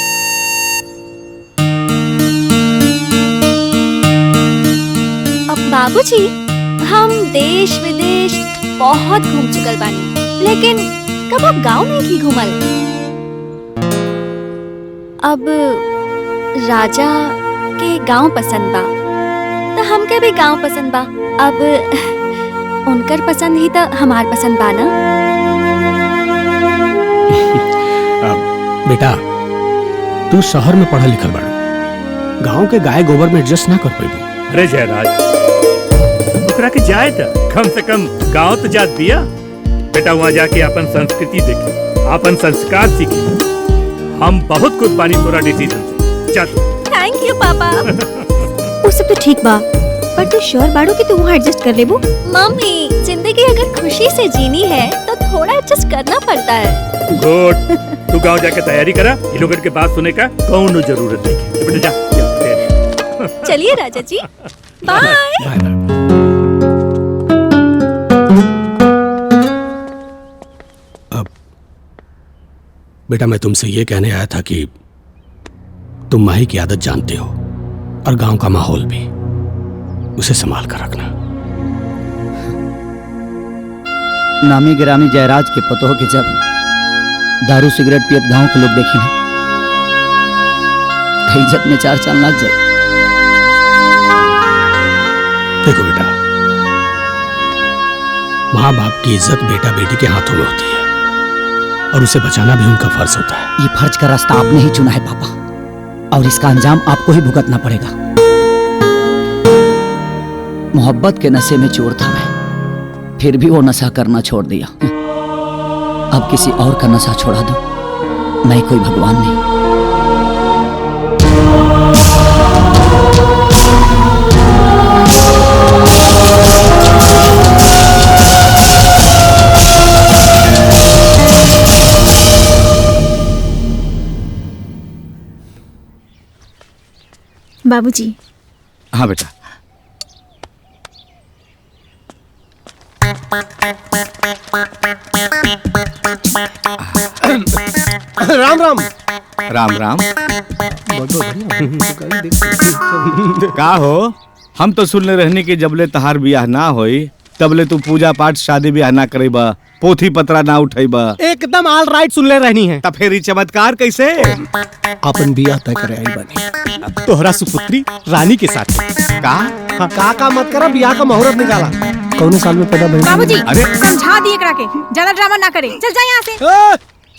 अब बाबूजी, हम देश विदेश बहुत घूम चुकल बानी, लेकिन कब आप गांव में ही घूमल। अब राजा के गांव पसंद बा, तो हमके भी गांव पसंद बा। अब उनकर पसंद ही तो हमार पसंद बा ना। बेटा, तू शहर में पढ़ा लिखल बाड़ू, गांव के गाय गोबर में एडजस्ट ना कर पाइबू। अरे जयराज, ओकरा के जाए था, कम से कम गांव तो जात दिया। बेटा वहाँ जाके अपन संस्कृति देखी, अपन संस्कार सीखी। हम बहुत कुछ बानी तोरा डिसीजन से। जा तू। थैंक यू पापा। वो सब तो ठीक बा, पर तू श्योर बाड़ू कि तू वहाँ एडजस्ट कर लेबू? मम्मी, जिंदगी अगर खुशी से जीनी है तो थोड़ा एडजस्ट करना पड़ता है। गुड। तू गांव जाके तैयारी करा, इन लोगों के बात सुने का कौन जरूरत नहीं। बेटा जा। चलिए राजा जी, बाय। बेटा मैं तुमसे ये कहने आया था कि तुम माही की आदत जानते हो और गांव का माहौल भी, उसे संभाल कर रखना। नामी गिरामी जयराज के पतोह के जब दारू सिगरेट पियत गांव के लोग देखी ना तो इज्जत में चार चांद लग जाए। देखो बेटा, माँ बाप की इज्जत बेटा बेटी के हाथों में होती है और उसे बचाना भी उनका फर्ज होता है। ये फर्ज का रास्ता आपने ही चुना है पापा, और इसका अंजाम आपको ही भुगतना पड़ेगा। मोहब्बत के नशे में चोर था मैं, फिर भी वो नशा करना छोड़ दिया। अब किसी और का नशा छोड़ा दूं, मैं कोई भगवान नहीं। बाबूजी। हाँ बेटा। राम राम। राम राम। का हो, हम तो सुनले रहने की जबले तहार बियाह ना होई तबले तू पूजा पाठ शादी ब्याह ना करेबा, पोथी पत्रा ना उठेबा। एकदम ऑल राइट सुनले रहनी है। तब फिर ये चमत्कार कैसे? अपन बियाह तय करे आई बनी तोहरा सुपुत्री रानी के साथ। का मत करा, बियाह का मुहूर्त निकाला। कौन साल में पैदा भइल? बाबूजी अरे समझा दिए एकरा के, ज्यादा ड्रामा ना करे, चल जा यहाँ से।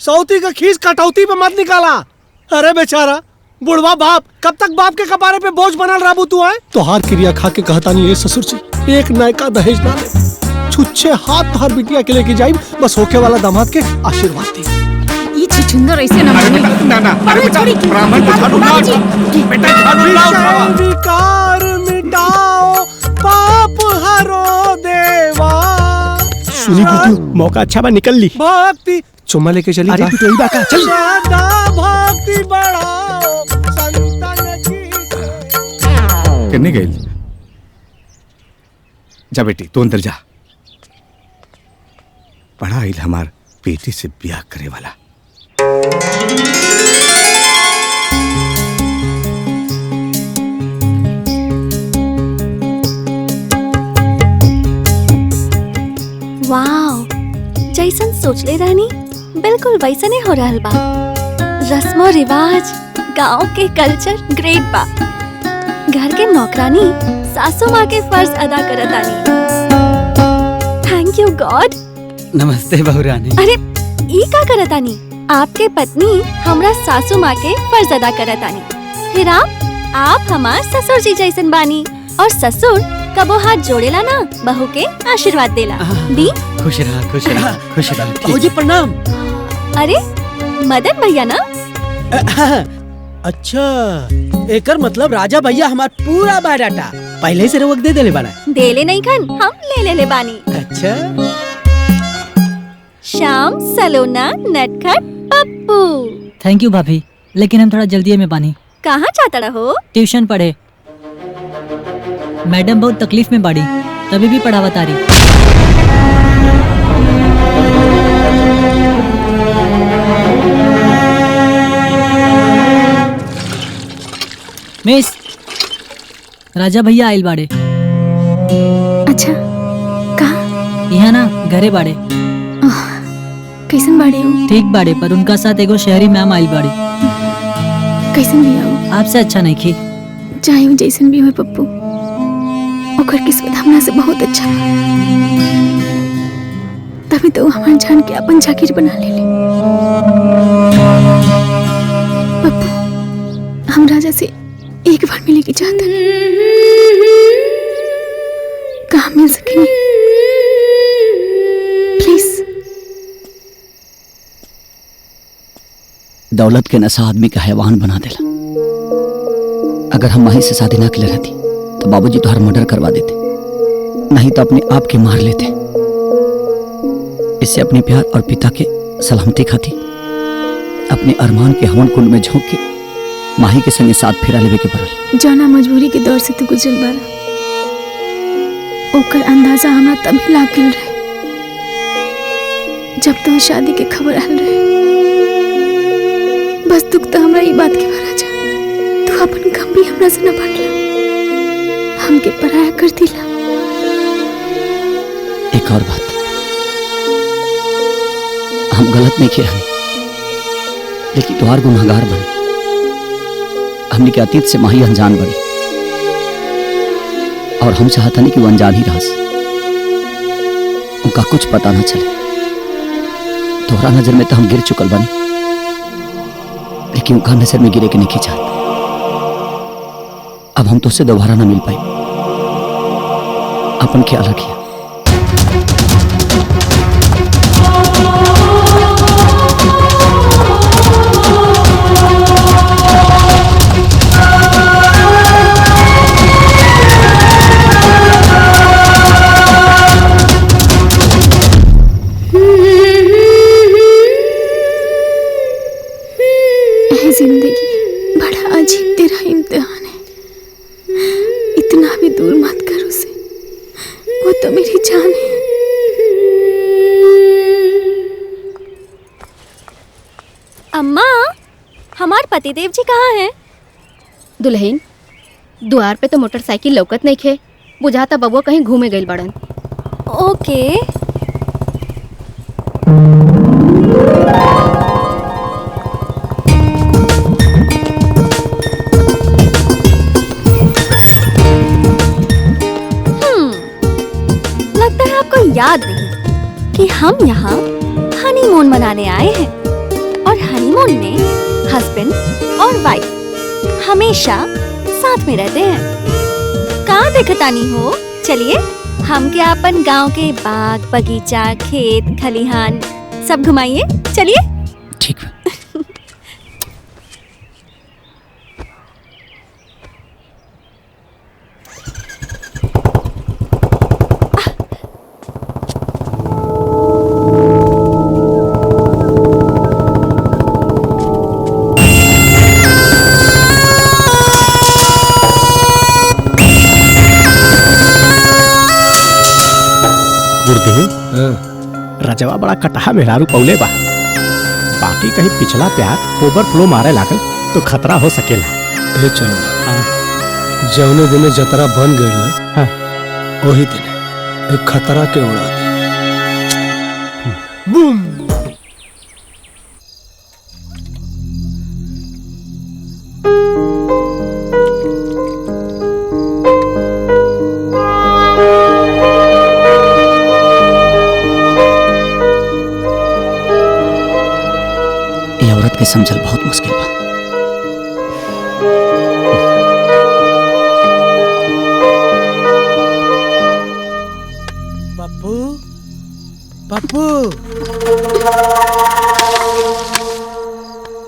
सौती का खींच कटौती पे मत निकाला। अरे बेचारा बुढ़वा बाप, कब तक बाप के कपारे पे बोझ बनल रहबू तू है? तोहार क्रिया खा के कहता नहीं है ससुर जी, एक नयका दहेज ना ले, छुच्छे हाथ तोहार बिटिया के लेके जाई, बस होके वाला दामाद के आशीर्वाद दी। ये छुछुंदर ऐसे ना माने। ना ना, अरे बेटा ब्राह्मण को झाड़ू ना उठाओ, बेटा झाड़ू ना उठाओ। विकार मिटाओ, पाप हरो देवा। सुनी बुद्धू, मौका अच्छा बा, निकल ली। भक्ति चुम्मा लेके चली। अरे तू तो बाका चल। सदा भक्ति बढ़ाओ, संतन की। किन्ने गई? जा बेटी तू अंदर जा। पढ़ा आइल हमार बेटी से ब्याह करे वाला। वाओ, जैसन सोचले रहनी बिल्कुल वैसने हो रहल बा। रस्मो रिवाज, गांव के कल्चर ग्रेट बा। घर के नौकरानी सासू माँ के फर्ज अदा करत आनी। Thank you God. नमस्ते बहुरानी। अरे ई का करत आनी? आपके पत्नी हमरा सासू माँ के फर्ज अदा करत आनी, फिर आप हमार ससुर जी जैसन बानी। और ससुर कबो हाथ जोड़ेला ना, बहू के आशीर्वाद देला। दी खुश रहा खुश रहा खुश रहा। भौजी प्रणाम। अरे मदन भैया ना? अच्छा, एकर मतलब राजा भैया हमार पूरा बायोडाटा पहले से रवक दे देले बाना। देले नहीं खन, हम ले ले बानी। अच्छा। श्याम सलोना नटखट पप्पू। थैंक यू भाभी, लेकिन हम थोड़ा जल्दी में बानी। कहाँ जाता रहो? ट्यूशन पढ़े। मैडम बहुत तकलीफ में बाड़ी, तभी भी पढ़ावा तारी। मिस, राजा भैया आइल बाड़े। अच्छा, कहाँ? यहाँ ना घरे बाड़े। कैसन बाड़े हो? ठीक बाड़े, पर उनका साथ एगो शहरी मैम आइल बाड़ी। कैसन भी आओ? आपसे अच्छा नहीं खी। चाहे वो जैसन भी हो पप्पू, ओकर किस्मत हमरा से बहुत अच्छा है। तभी तो हमार जान के अपन जागीर बना ले। पप्पू, हम राजा से एक बार मिले की चाहते हैं। कहाँ मिल सकेंगे? प्लीज। दौलत के नशा आदमी का हैवान बना देला। अगर हम माही से शादी ना कर रहती तो बाबूजी तुहार मर्डर करवा देते, नहीं तो अपने आप के मार लेते। इससे अपने प्यार और पिता के सलामती खाती अपने अरमान के हवन कुंड में झोंक के माही के संगे साथ फेरा लेवे के पड़ल। जाना मजबूरी के दौर से तू गुजरल बारा, ओकर अंदाजा हमरा तभी लाग गेल रहे जब तो शादी के खबर आल रहे। बस दुख तो हमरा ई बात के बा राजा, तू अपन गम भी हमरा से न बांटला, हमके पराया कर दिला। एक और बात, हम गलत नहीं किया, लेकिन तुम्हार गुनहगार बने। हमने के अतीत से माही अनजान बड़ी, और हम चाहता नहीं कि वो अनजान ही रह, उनका कुछ पता ना चले। तोहरा नजर में तो हम गिर चुकल बनी, लेकिन उनका नजर में गिरे के नहीं चाहते। अब हम तो उससे दोबारा ना मिल पाए। अपन ख्याल रखिए। जिंदगी बड़ा अजीब तेरा इम्तिहान है, इतना भी दूर मत कर उसे, वो तो मेरी जान है। अम्मा, हमार पतिदेव जी कहाँ हैं? दुल्हन, द्वार पे तो मोटरसाइकिल लौकत नहीं खे, बुझाता बबुआ कहीं घूमे गइल बड़न। ओके। लगता है आपको याद नहीं कि हम यहाँ हनीमून मनाने आए हैं, और हनीमून में हस्बैंड और वाइफ हमेशा साथ में रहते हैं। कहाँ देखतानी हो? चलिए हम क्या अपन गांव के बाग बगीचा खेत खलिहान सब घुमाइए, चलिए। ठीक है। रजवा बड़ा कटहा मेहरारू पौले बा, बाकी कहीं पिछला प्यार ओवरफ्लो मारे लागल तो खतरा हो सकेला। ए चलो, जौने दिने जतरा बन गई ना, वही दिने एक खतरा के उड़ा दे। बूम। के समझल बहुत मुश्किल बा। पप्पू, पप्पू।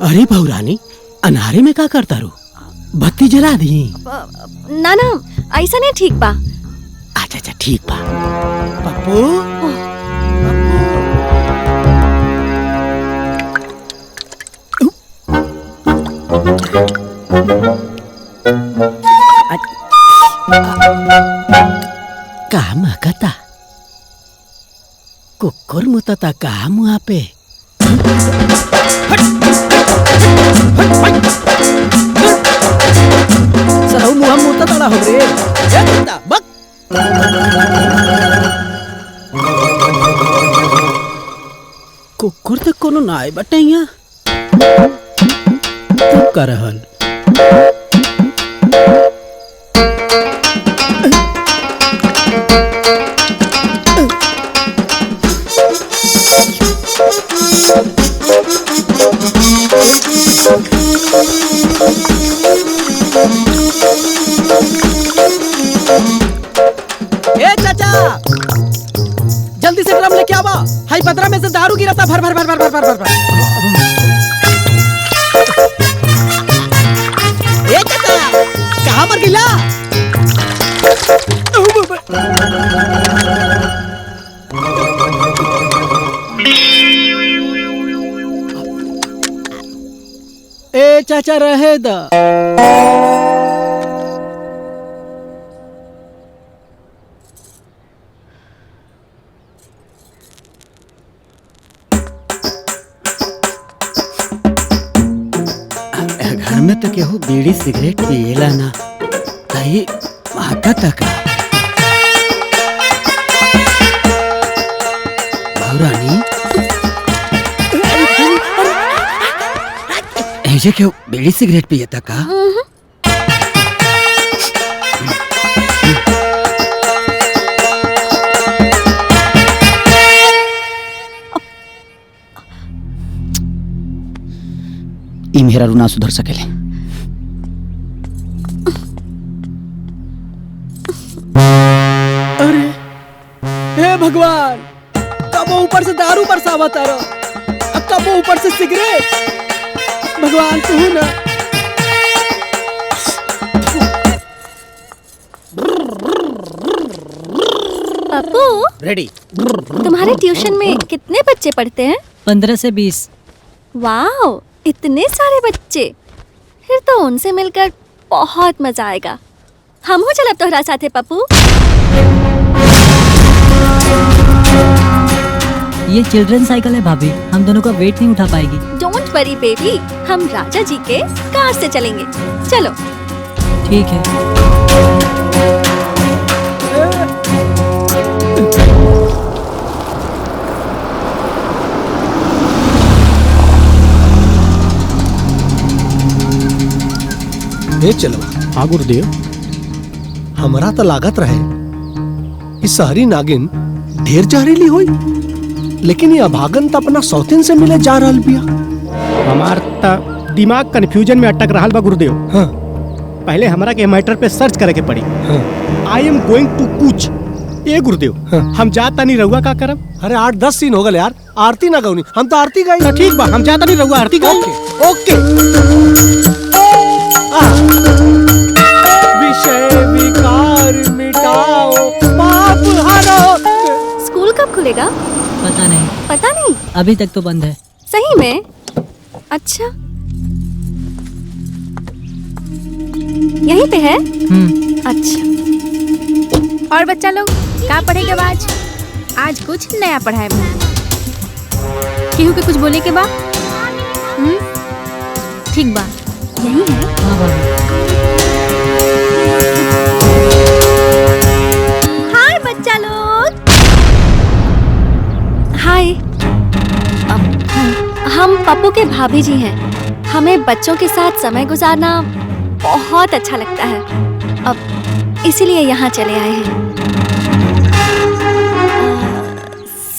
अरे बहुरानी, अनारे में क्या करता रू? बत्ती जला दी। ना ना, ऐसा नहीं ठीक बा। अच्छा अच्छा ठीक बा। पप्पू, का महकता? कुकुर मुतता का मुआ पे? सरौ मुआ मुता तड़ा हो रे। क्या करता? बक। कुकुर तो कोनो नाय बटैया। तू करहल। ए चाचा, जल्दी से ड्रम लेके आवा। हाई पतरा में से दारू गिरता, भर भर भर भर भर भर भर। ए चाचा, कहाँ मर गिला? ए चाचा रहे दा। में तो केहू बीड़ी सिगरेट पिएला ना, तई माता तक रानी ऐसे क्यों बीड़ी सिगरेट पिए था का? ई मेरा रूना सुधर सकेले। अरे हे भगवान, कब वो ऊपर से दारू बरसावा तारो, अब कब वो ऊपर से सिगरेट। भगवान तू ना। पप्पू रेडी। तुम्हारे ट्यूशन में कितने बच्चे पढ़ते हैं? 15 से 20। वाओ, इतने सारे बच्चे। फिर तो उनसे मिलकर बहुत मजा आएगा। हम हो चलब तोहरा साथे पप्पू। ये चिल्ड्रन साइकिल है भाभी, हम दोनों का वेट नहीं उठा पाएगी। डोंट वरी बेबी, हम राजा जी के कार से चलेंगे। चलो। ठीक है। ले चलो। हाँ गुरुदेव। हमरा तो लागत रहे इस शहरी नागिन ढेर जहरीली हुई, लेकिन ये अभागन तो अपना सौतिन से मिले जा रहल बिया। हमार दिमाग कंफ्यूजन में अटक रहा बा गुरुदेव। हाँ। पहले हमरा के मैटर पे सर्च करे के पड़ी। हाँ। आई एम गोइंग टू कुछ। ए गुरुदेव, हाँ। हम जाता नहीं रहुआ का करब? अरे 8-10 सीन हो गए यार, आरती ना गौनी। हम तो आरती गाई। ठीक बा, हम जाता नहीं रहुआ आरती गाई। ओके। विषय विकार मिटाओ, पाप हरो। स्कूल कब खुलेगा? पता नहीं। पता नहीं? अभी तक तो बंद है। सही में? अच्छा, यहीं पे है? अच्छा। और बच्चा लोग का पढ़ेगा आज? आज कुछ नया पढ़ाए में केहू के कुछ बोले के बा? ठीक बा, यही है। हाय बच्चा लोग। हाय। हम पप्पू के भाभी जी हैं। हमें बच्चों के साथ समय गुजारना बहुत अच्छा लगता है, अब इसीलिए यहाँ चले आए हैं।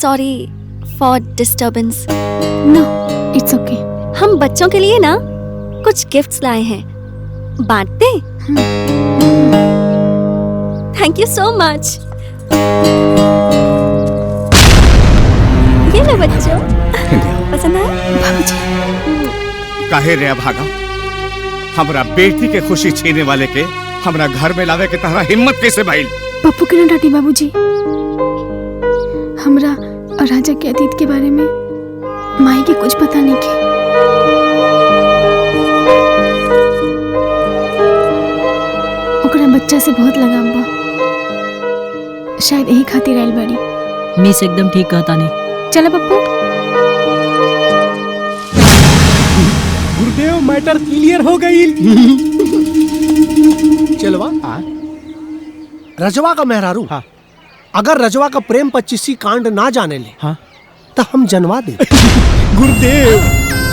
Sorry for disturbance. No, it's okay. हम बच्चों के लिए ना कुछ गिफ्ट्स लाए हैं, बांटते? Thank you so much. ये लो बच्चों, पसंद आया? बाबूजी। काहे रे भागा, हमरा बेटी के खुशी छीने वाले के हमरा घर में लावे के तहरा हिम्मत कैसे भइल? पप्पू के ना डांटी बाबूजी। हमरा और राजा के अतीत के बारे में माई के कुछ पता नहीं के। ओकरा बच्चा से बहुत लगाव बा, शायद यही खातिर आइल बाड़ी। मिस एकदम ठीक कहता नहीं। चलो पप्पू। गुरुदेव, मैटर क्लियर हो गई। चलवा। रजवा का मेहरारू। हाँ। अगर रजवा का प्रेम 25 कांड ना जाने ले, हाँ, तो हम जनवा दे। गुरुदेव,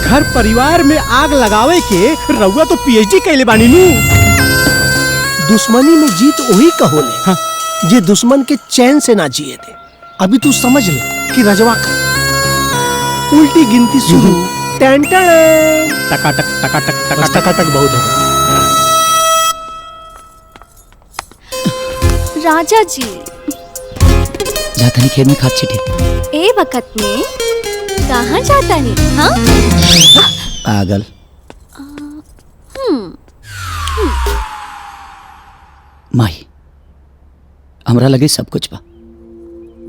घर परिवार में आग लगावे के रउआ तो पीएचडी कैले बानी नु। दुश्मनी में जीत वही कहोले, हाँ, जे दुश्मन के चैन से ना जिए दे। अभी तू समझ ले कि रजवा का उल्टी गिनती शुरू। टकाटक टकाटक टकाटक बहुत हो गया। राजा जी जाता नहीं खेत में खाद छिटे। ए वक्त में कहाँ जाता नहीं? हाँ? पागल। माही, हमरा लगे सब कुछ बा,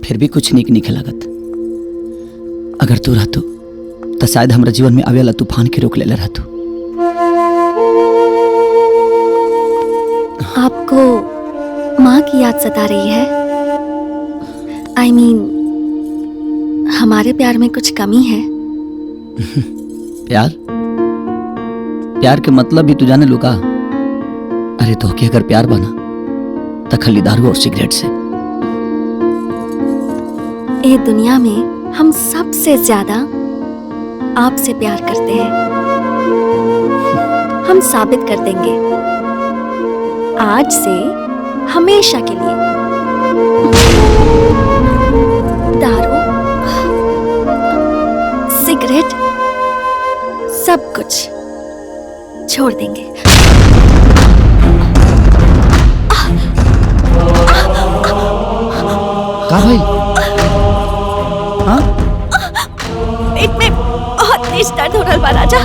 फिर भी कुछ नीक निकल लागत। अगर तू रहतू तो शायद हमरा जीवन में आवेला तूफान के रोक लेले रहतू। आपको माँ की याद सता रही है? I mean, हमारे प्यार में कुछ कमी है? प्यार? प्यार के मतलब भी तू जाने लुका। अरे तो के अगर प्यार बना तो खाली दारू और सिगरेट से। ये दुनिया में हम सबसे ज्यादा आपसे प्यार करते हैं। हम साबित कर देंगे आज से हमेशा के लिए। दारू, सिगरेट, सब कुछ छोड़ देंगे। का भाई? हाँ? पेट में बहुत तेज दर्द हो रहा बा राजा।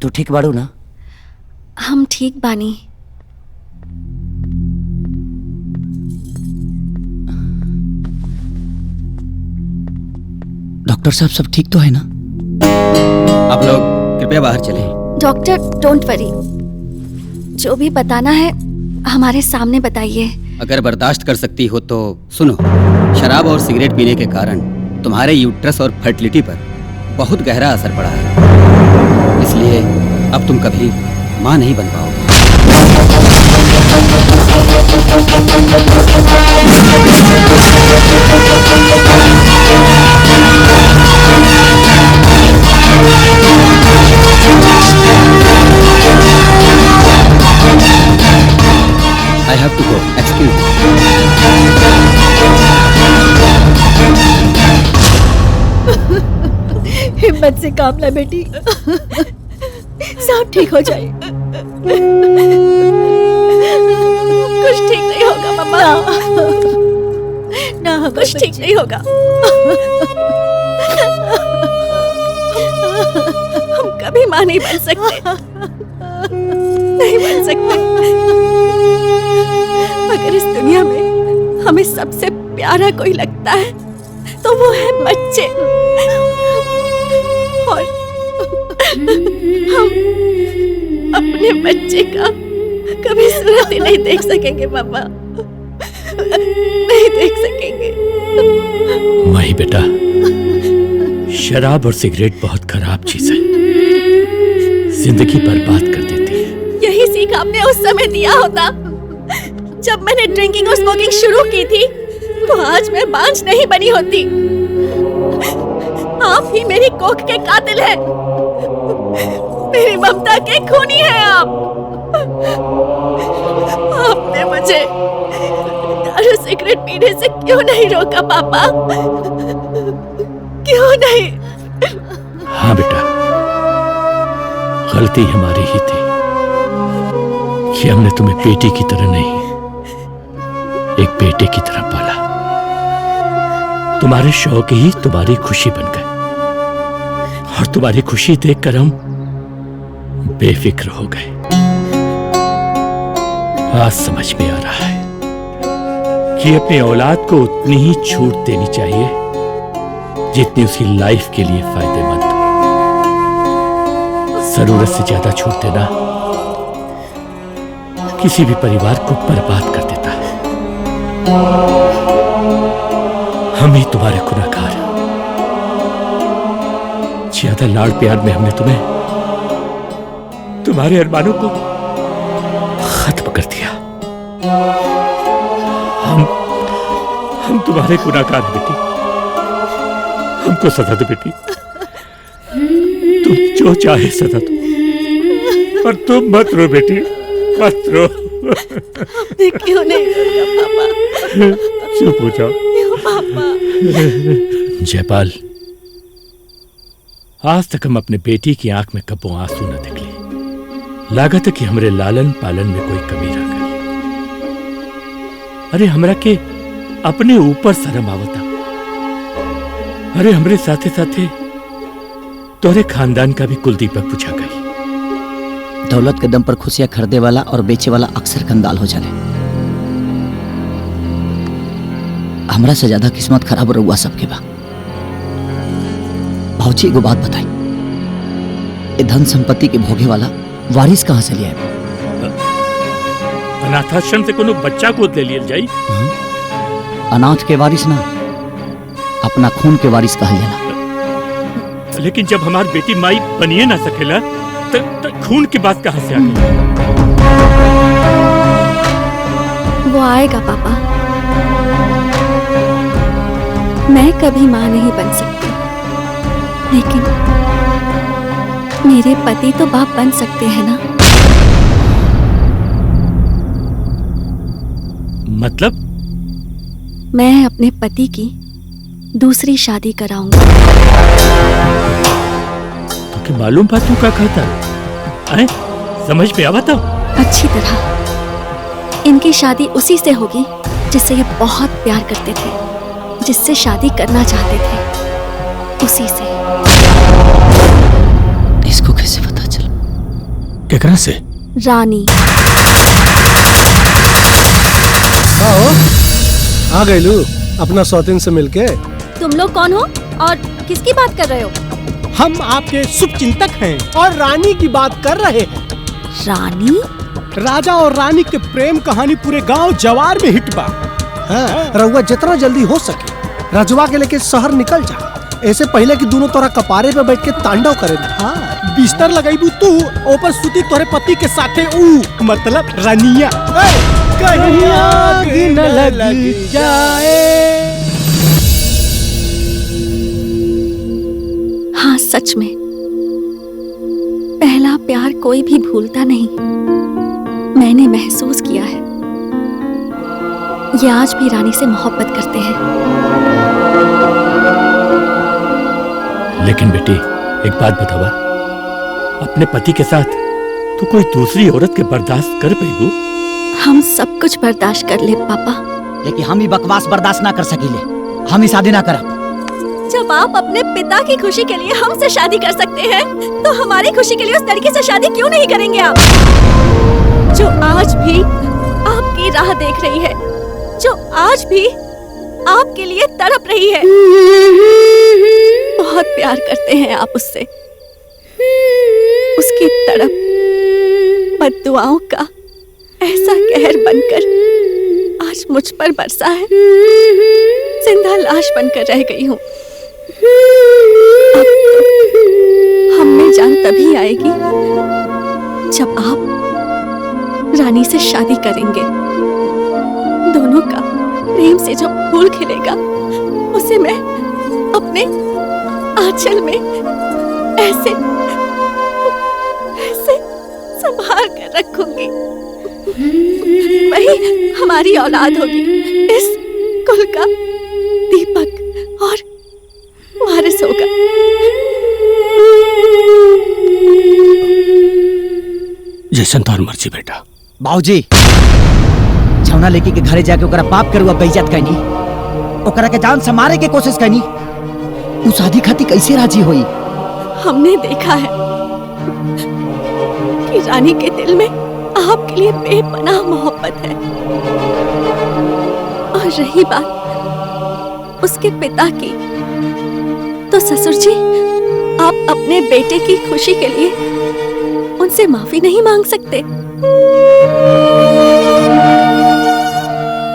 तू ठीक बाड़ू ना? हम ठीक बानी। डॉक्टर साहब सब ठीक तो है ना? आप लोग कृपया बाहर चलें। डॉक्टर डोंट वरी, जो भी बताना है हमारे सामने बताइए। अगर बर्दाश्त कर सकती हो तो सुनो। शराब और सिगरेट पीने के कारण तुम्हारे यूट्रस और फर्टिलिटी पर बहुत गहरा असर पड़ा है, इसलिए अब तुम कभी मां नहीं बन पाओगे। I have to go. Excuse me. हिम्मत से काम ले बेटी, सब ठीक हो जाए। कुछ ठीक नहीं होगा मम्मा। ना कुछ ठीक नहीं होगा। हम कभी मां नहीं बन सकते, नहीं बन सकते। अगर इस दुनिया में हमें सबसे प्यारा कोई लगता है तो वो है बच्चे। और हम अपने बच्चे का कभी सूरत ही नहीं देख सकेंगे मम्मा, नहीं देख सकेंगे। माही बेटा, शराब और सिगरेट बहुत खराब चीज है, जिंदगी बर्बाद कर देती है। यही सीख आपने उस समय दिया होता जब मैंने ड्रिंकिंग और स्मोकिंग शुरू की थी, तो आज मैं बांझ नहीं बनी होती। आप ही मेरी कोख के कातिल हैं, मेरी ममता के खूनी हैं आप। आपने मुझे दारू सिगरेट पीने से क्यों नहीं रोका पापा? क्यों नहीं? हाँ बेटा, गलती हमारी ही थी कि हमने तुम्हें बेटी की तरह नहीं, एक बेटे की तरह पाला। तुम्हारे शौक ही तुम्हारी खुशी बन गए, और तुम्हारी खुशी देखकर हम बेफिक्र हो गए। आज समझ में आ रहा है कि अपनी औलाद को उतनी ही छूट देनी चाहिए जितनी उसकी लाइफ के लिए फायदेमंद हो। जरूरत से ज्यादा छूट देना किसी भी परिवार को बर्बाद कर देता है। हम ही तुम्हारे गुनहगार हैं। ज्यादा लाड़ प्यार में हमने तुम्हारे अरमानों को खत्म कर दिया। हम तुम्हारे गुनहगार हैं बेटी, हमको सजा दो बेटी। तुम जो चाहे सजा दो, पर तुम मत रो बेटी, मत रो। आपने क्यों नहीं रोका पापा? चुप हो जाओ। क्यों पापा? जयपाल, आज तक हम अपने बेटी की आंख में कब्बों आंसू न निकले। लागत है कि हमरे लालन पालन में कोई कमी रह गई। अरे हमरा के अपने ऊपर शर्म आवता। अरे हमरे साथे साथे तोरे खानदान का भी कुलदीपक पूछा गई। दौलत के दम पर खुशियां खरीदे वाला और बेचे वाला अक्सर कंगाल हो जाए। हमरा से ज्यादा किस्मत खराब रहुआ सबके बा। भाऊजी एगो बात बताई, ये धन संपत्ति के भोगे वाला वारिस कहाँ से ले आए? अनाथाश्रम से कोनो बच्चा गोद ले लियल जाई। अनाथ के वारिस ना, अपना खून के वारिस कहल जाला। लेकिन जब हमार बेटी माई बनिए ना सकेला तो खून की बात कहाँ से आ गई? वो आएगा पापा। मैं कभी माँ नहीं बन सकती, लेकिन मेरे पति तो बाप बन सकते हैं ना। मतलब? मैं अपने पति की दूसरी शादी कराऊंगा। तो क्या मालूम बात तू क्या कहता है? समझ में आवा तो? अच्छी तरह। इनकी शादी उसी से होगी जिससे ये बहुत प्यार करते थे, जिससे शादी करना चाहते थे, उसी से। इसको कैसे पता चला? केकरा से? रानी। आ गए लू अपना सौतीन से मिलके। तुम लोग कौन हो और किसकी बात कर रहे हो? हम आपके शुभ चिंतक हैं और रानी की बात कर रहे हैं। रानी? राजा और रानी के प्रेम कहानी पूरे गांव जवार में हिट बा। हाँ, रहुआ जितना जल्दी हो सके रजवा के लेके शहर निकल जा, ऐसे पहले कि दोनों तोरा कपारे पे बैठ के तांडव करे। हाँ, बिस्तर लगाईबू तू, ऊपर सूती तोरे पति के साथे ऊ, मतलब रानिया। कहीं आग न लग जाए। हाँ, सच में पहला प्यार कोई भी भूलता नहीं। मैंने महसूस किया है, ये आज भी रानी से मोहब्बत करते हैं। लेकिन बेटी एक बात बतावा, अपने पति के साथ तू कोई दूसरी औरत के बर्दाश्त कर पाएगी? हम सब कुछ बर्दाश्त कर ले पापा, लेकिन हम ही बकवास बर्दाश्त ना कर सकीले। हम ही शादी ना करब। जब आप अपने पिता की खुशी के लिए हमसे शादी कर सकते हैं, तो हमारी खुशी के लिए उस लड़की से शादी क्यों नहीं करेंगे आप? जो आज भी आपकी राह देख रही है, जो आज भी आपके लिए तड़प रही है। बहुत प्यार करते हैं आप उससे। उसकी तड़प बद्दुआओं का ऐसा कहर बनकर आज मुझ पर बरसा है। जिंदा लाश बनकर रह गई हूँ। अब तो हम में जान तभी आएगी जब आप रानी से शादी करेंगे। दोनों का प्रेम से जो फूल खिलेगा, उसे मैं अपने आंचल में ऐसे ऐसे संभाल कर रखूंगी। वही हमारी औलाद होगी, इस कुल का दीपक और वारिस होगा। जैसन तोर मर्जी बेटा। बाबूजी, छौना लेके के घरे जाके ओकरा पाप करुआ बेइज्जत कैनी, ओकरा के जान से मारे के कोशिश कैनी, उ शादी खाती कैसे राजी हुई? हमने देखा है कि रानी के दिल में आपके लिए बेपनाह मोहब्बत है। और रही बात उसके पिता की, तो ससुर जी, आप अपने बेटे की खुशी के लिए उनसे माफी नहीं मांग सकते?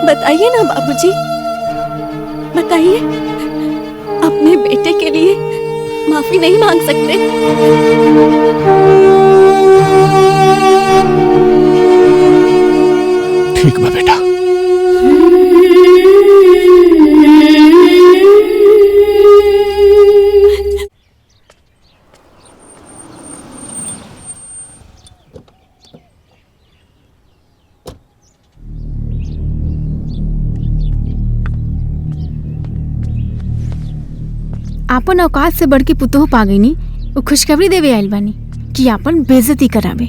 बताइए ना बाबूजी, बताइए, अपने बेटे के लिए माफी नहीं मांग सकते? ठीक बा बेटा। आपन औकात से बढ़ के पुतोह पा गई नी, वो खुशखबरी देवे आइल बानी कि आपन बेइज्जती करावे।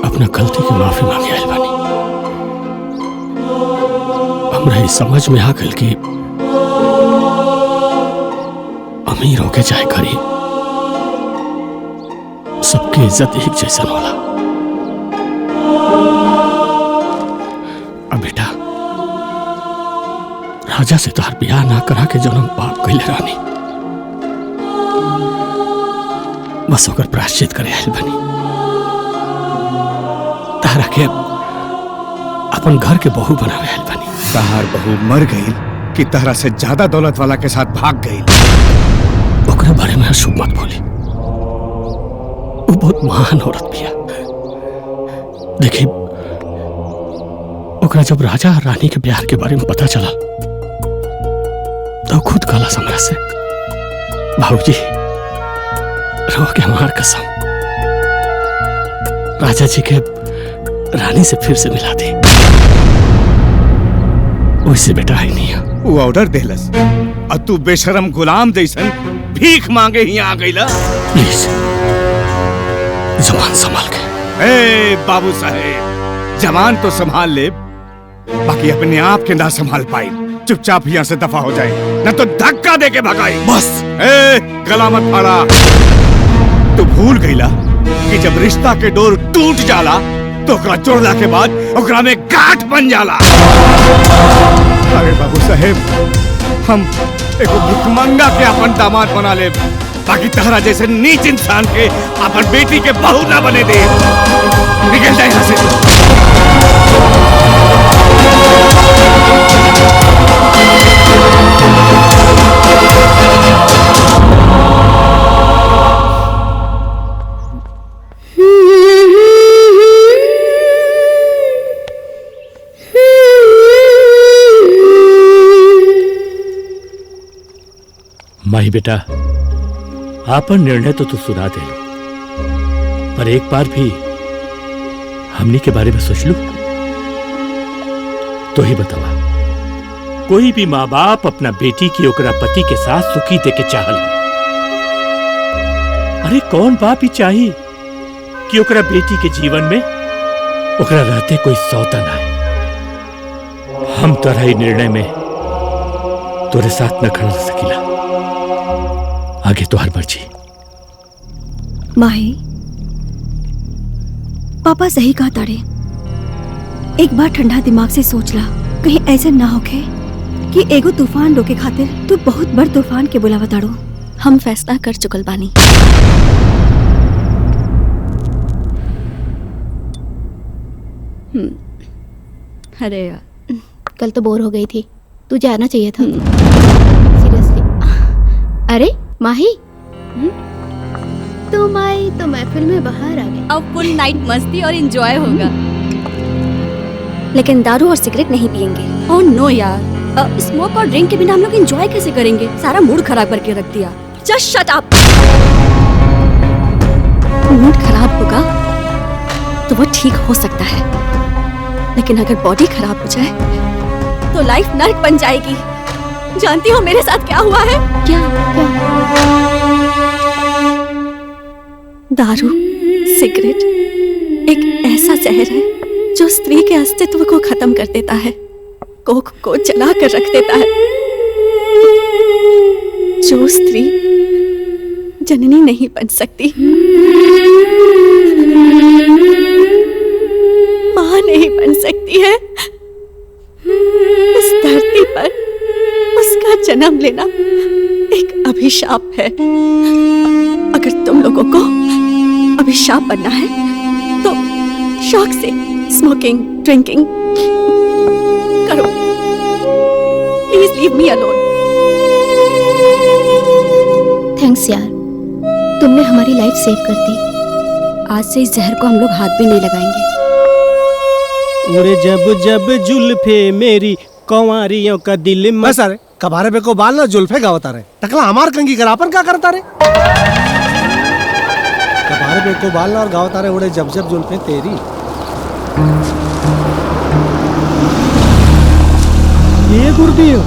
अपना गलती की माफी मांगे आइल बानी। हमरा ई समझ में आ गइल कि अमीर होके चाहे गरीब, सबकी इज्जत एक जैसा होला। अब बेटा, राजा से तोहार ब्याह ना करा के जन्म पाप कैले रानी, बस ओकर प्रायश्चित करे आइल बनी। तारा के अपन घर के बहू बनावे आइल बनी। तहार बहू मर गई कि तहरा से ज्यादा दौलत वाला के साथ भाग गई? ओकरे बारे में अशुभ मत बोली, वो बहुत महान औरत बिया। देखी, ओकरा जब राजा और रानी के प्यार के बारे में पता चला तो खुद कहला हमरा से, भाऊजी रो के हमार कसम, राजा जी के रानी से फिर से मिला दी। वैसे बेटा है नहीं है। वो ऑर्डर देलस और तू बेशरम गुलाम जैसन भीख मांगे ही आ गईला। प्लीज जबान संभाल के। ए बाबू साहेब, जबान तो संभाल ले, बाकी अपने आप के ना संभाल पाई। चुपचाप यहाँ से दफा हो जाए, न तो धक्का दे के भगाई। बस गला मत फाड़ा। तू भूल गईला कि जब रिश्ता के डोर टूट जाला तो ओकरा जोड़ला के बाद ओकरा में गांठ बन जाला। अरे बाबू साहेब, हम एगो भिखमंगा के अपन दामाद बना ले, बाकी तहरा जैसे नीच इंसान के अपन बेटी के बहू ना बने दे। निकल जाए यहाँ से। माही बेटा, आपन निर्णय तो तू सुना दे, पर एक बार भी हमनी के बारे में सोच लू। तो ही बतावा, कोई भी माँ बाप अपना बेटी की ओकरा पति के साथ सुखी देके चाहल। अरे कौन बाप ही चाही कि ओकरा बेटी के जीवन में ओकरा रहते कोई सौता ना है। हम तोरा ही निर्णय में तोरे साथ न खड़ा सकीला। आगे तो हर मर्जी। माही, पापा सही कहा ताड़े। एक बार ठंडा दिमाग से सोच ला, कहीं ऐसे ना होके कि एगो तूफान रोके खातिर तू बहुत बड़ तूफान के बुलावा ताड़ो। हम फैसला कर चुकल बानी। अरे यार, कल तो बोर हो गई थी, तू जाना चाहिए था। सीरियसली। अरे माही, तुम आई तो महफिल में बाहर आ गई। अब फुल नाइट मस्ती और एंजॉय होगा, लेकिन दारू और सिगरेट नहीं पियेंगे। ओह नो यार, स्मोक और ड्रिंक के बिना हम लोग एंजॉय कैसे करेंगे? सारा मूड खराब करके रख दिया। Just shut up. मूड खराब होगा तो वो ठीक हो सकता है, लेकिन अगर बॉडी खराब हो जाए तो लाइफ नर्क बन जाएगी। जानती हो मेरे साथ क्या हुआ है? क्या? दारू, सिगरेट एक ऐसा जहर है जो स्त्री के अस्तित्व को खत्म कर देता है, कोख को जला कर रख देता है। जो स्त्री जननी नहीं बन सकती, मां नहीं बन सकती है, इस धरती पर उसका जन्म लेना एक अभिशाप है। अगर तुम लोगों को अभिशाप बनना है तो शौक से स्मोकिंग, ड्रिंकिंग करो। Please leave me alone. Thanks यार, तुमने हमारी लाइफ सेव कर दी। आज से इस जहर को हम लोग हाथ भी नहीं लगाएंगे। उड़े जब जब जुल्फे मेरी कंवारियों का दिल में। बस अरे कबारे पे को बाल ना जुल्फे गावता रहे, टकला हमार कंगी करापन क्या करता रे? कबारे पे को बाल ना और गावता रहे, उड़े जब जब जुल्फे तेरी। ये गुरुदेव,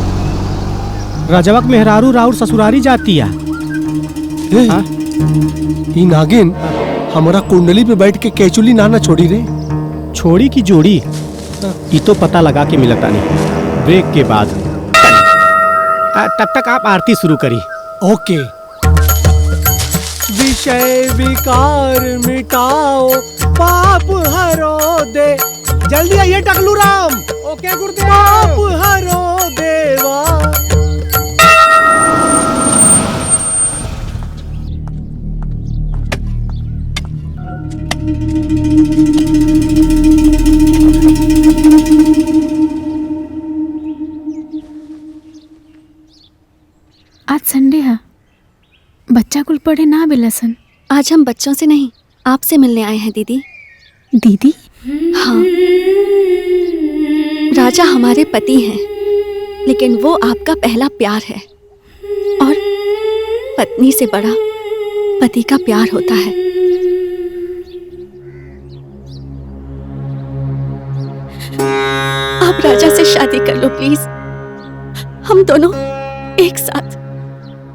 राजवक मेहरारू राउर ससुरारी जाती है। ई नागिन हमारा कुंडली पे बैठ के केचुली नाना छोड़ी रे। छोड़ी की जोड़ी ये तो पता लगा के मिलता नहीं। ब्रेक के बाद तब तक आप आरती शुरू करी। ओके। विषय विकार मिटाओ पाप हरो दे। जल्दी आइए टकलू राम। ओके गुरुदेव। पाप हरो देवा। आज संडे है, बच्चा कुल पढ़े ना बिलसन। आज हम बच्चों से नहीं, आपसे मिलने आए हैं दीदी। दीदी? हाँ, राजा हमारे पति हैं, लेकिन वो आपका पहला प्यार है और पत्नी से बड़ा पति का प्यार होता है। आप राजा से शादी कर लो प्लीज। हम दोनों एक साथ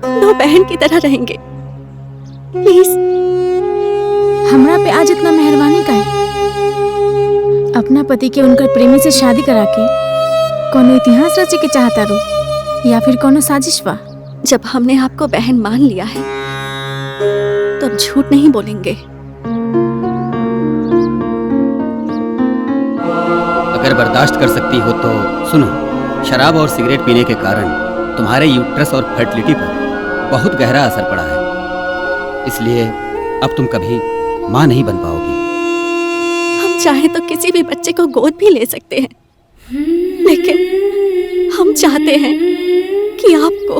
दो बहन की तरह रहेंगे प्लीज। हमरा पे आज इतना मेहरबानी का है? अपना पति के उनकर प्रेमी से शादी करा के कोनो इतिहास रचे के चाहता रो या फिर कोनो साजिश बा? जब हमने आपको बहन मान लिया है तो अब झूठ नहीं बोलेंगे। अगर बर्दाश्त कर सकती हो तो सुनो, शराब और सिगरेट पीने के कारण तुम्हारे यूट्रस और फर्टिलिटी पर बहुत गहरा असर पड़ा है, इसलिए अब तुम कभी माँ नहीं बन पाओगी। हम चाहे तो किसी भी बच्चे को गोद भी ले सकते हैं, लेकिन हम चाहते हैं कि आपको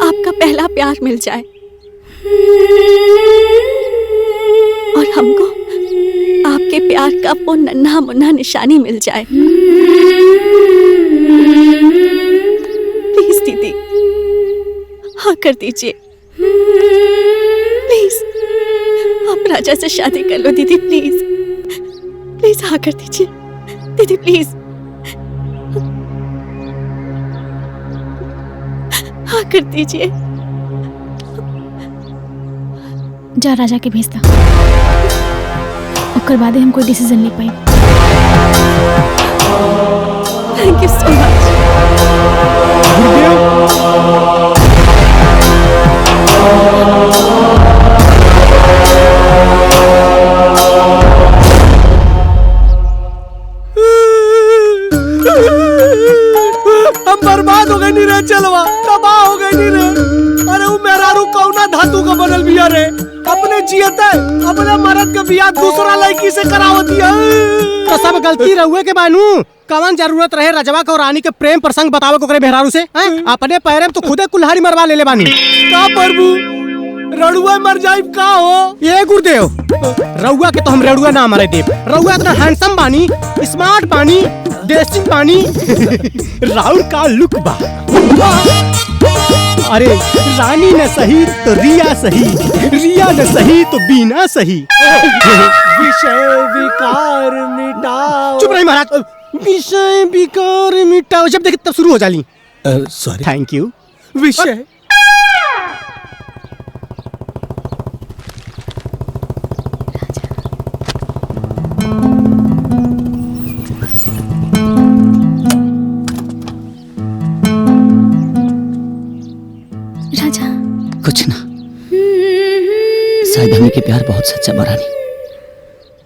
आपका पहला प्यार मिल जाए और हमको आपके प्यार का वो नन्हा मुन्ना निशानी मिल जाए। प्लीज दीदी, हाँ कर दीजिए प्लीज। आप राजा से शादी कर लो दीदी, प्लीज प्लीज हाँ कर दीजिए दीदी, प्लीज हाँ कर दीजिए। जा राजा के भेजता, ओकर बादे हम कोई डिसीजन ले पाई। Thank you so much. हम बर्बाद हो गए नी रे, चलवा तबाह हो गए नी रे। अरे वो मेहरारू कौना धातु का बनल बिया रे, अपने जियते अपने मर्द के बिया दूसरा लड़की से करावती है। तो सब गलती रहुए के बानू। कवन जरूरत रहे रजवा को रानी के प्रेम प्रसंग बतावे को करे मेहरारू से? अपने पैरे में तो खुदे कुल्हाड़ी मरवा ले बानी। का प्रभु, रड़ुआ मर जाइब का हो? ये गुरुदेव, रउआ के तो हम रड़ुआ ना मरे देव। रउआ इतना हैंडसम बानी, स्मार्ट बानी, ड्रेसिंग बानी, राउर का लुक बा। अरे रानी न सही तो रिया सही, रिया न सही तो बीना सही। विषय विकार मिटाओ। चुप रही महाराज। विषय विकार मिटाओ जब देखे तब शुरू हो जाली। सॉरी। Thank you. विषय राजा कुछ ना, शायद हमें के प्यार बहुत सच्चा बा रानी,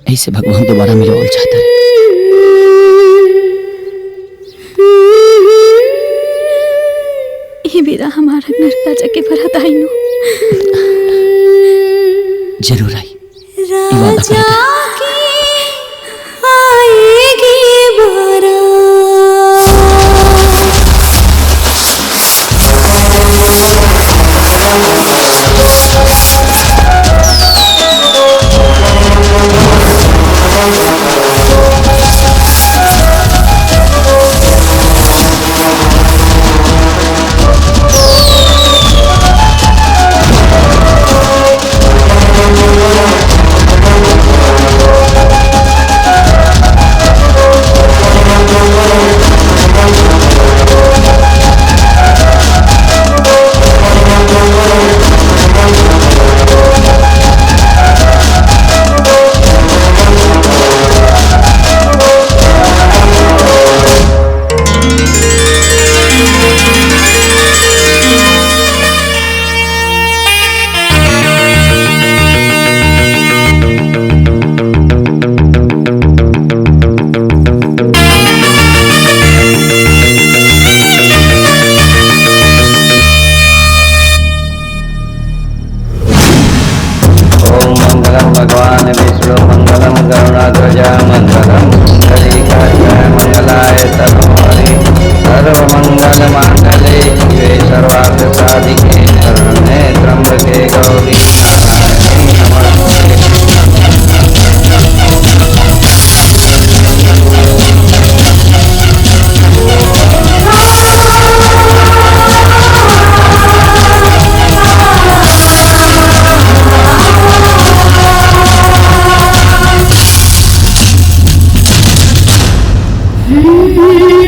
ऐसे भगवान दोबारा मिलवाना चाहता है। ये बेरा हमारा नर राजा के भरत आई नो। जरूर आई। राजा की आएगी बारात। है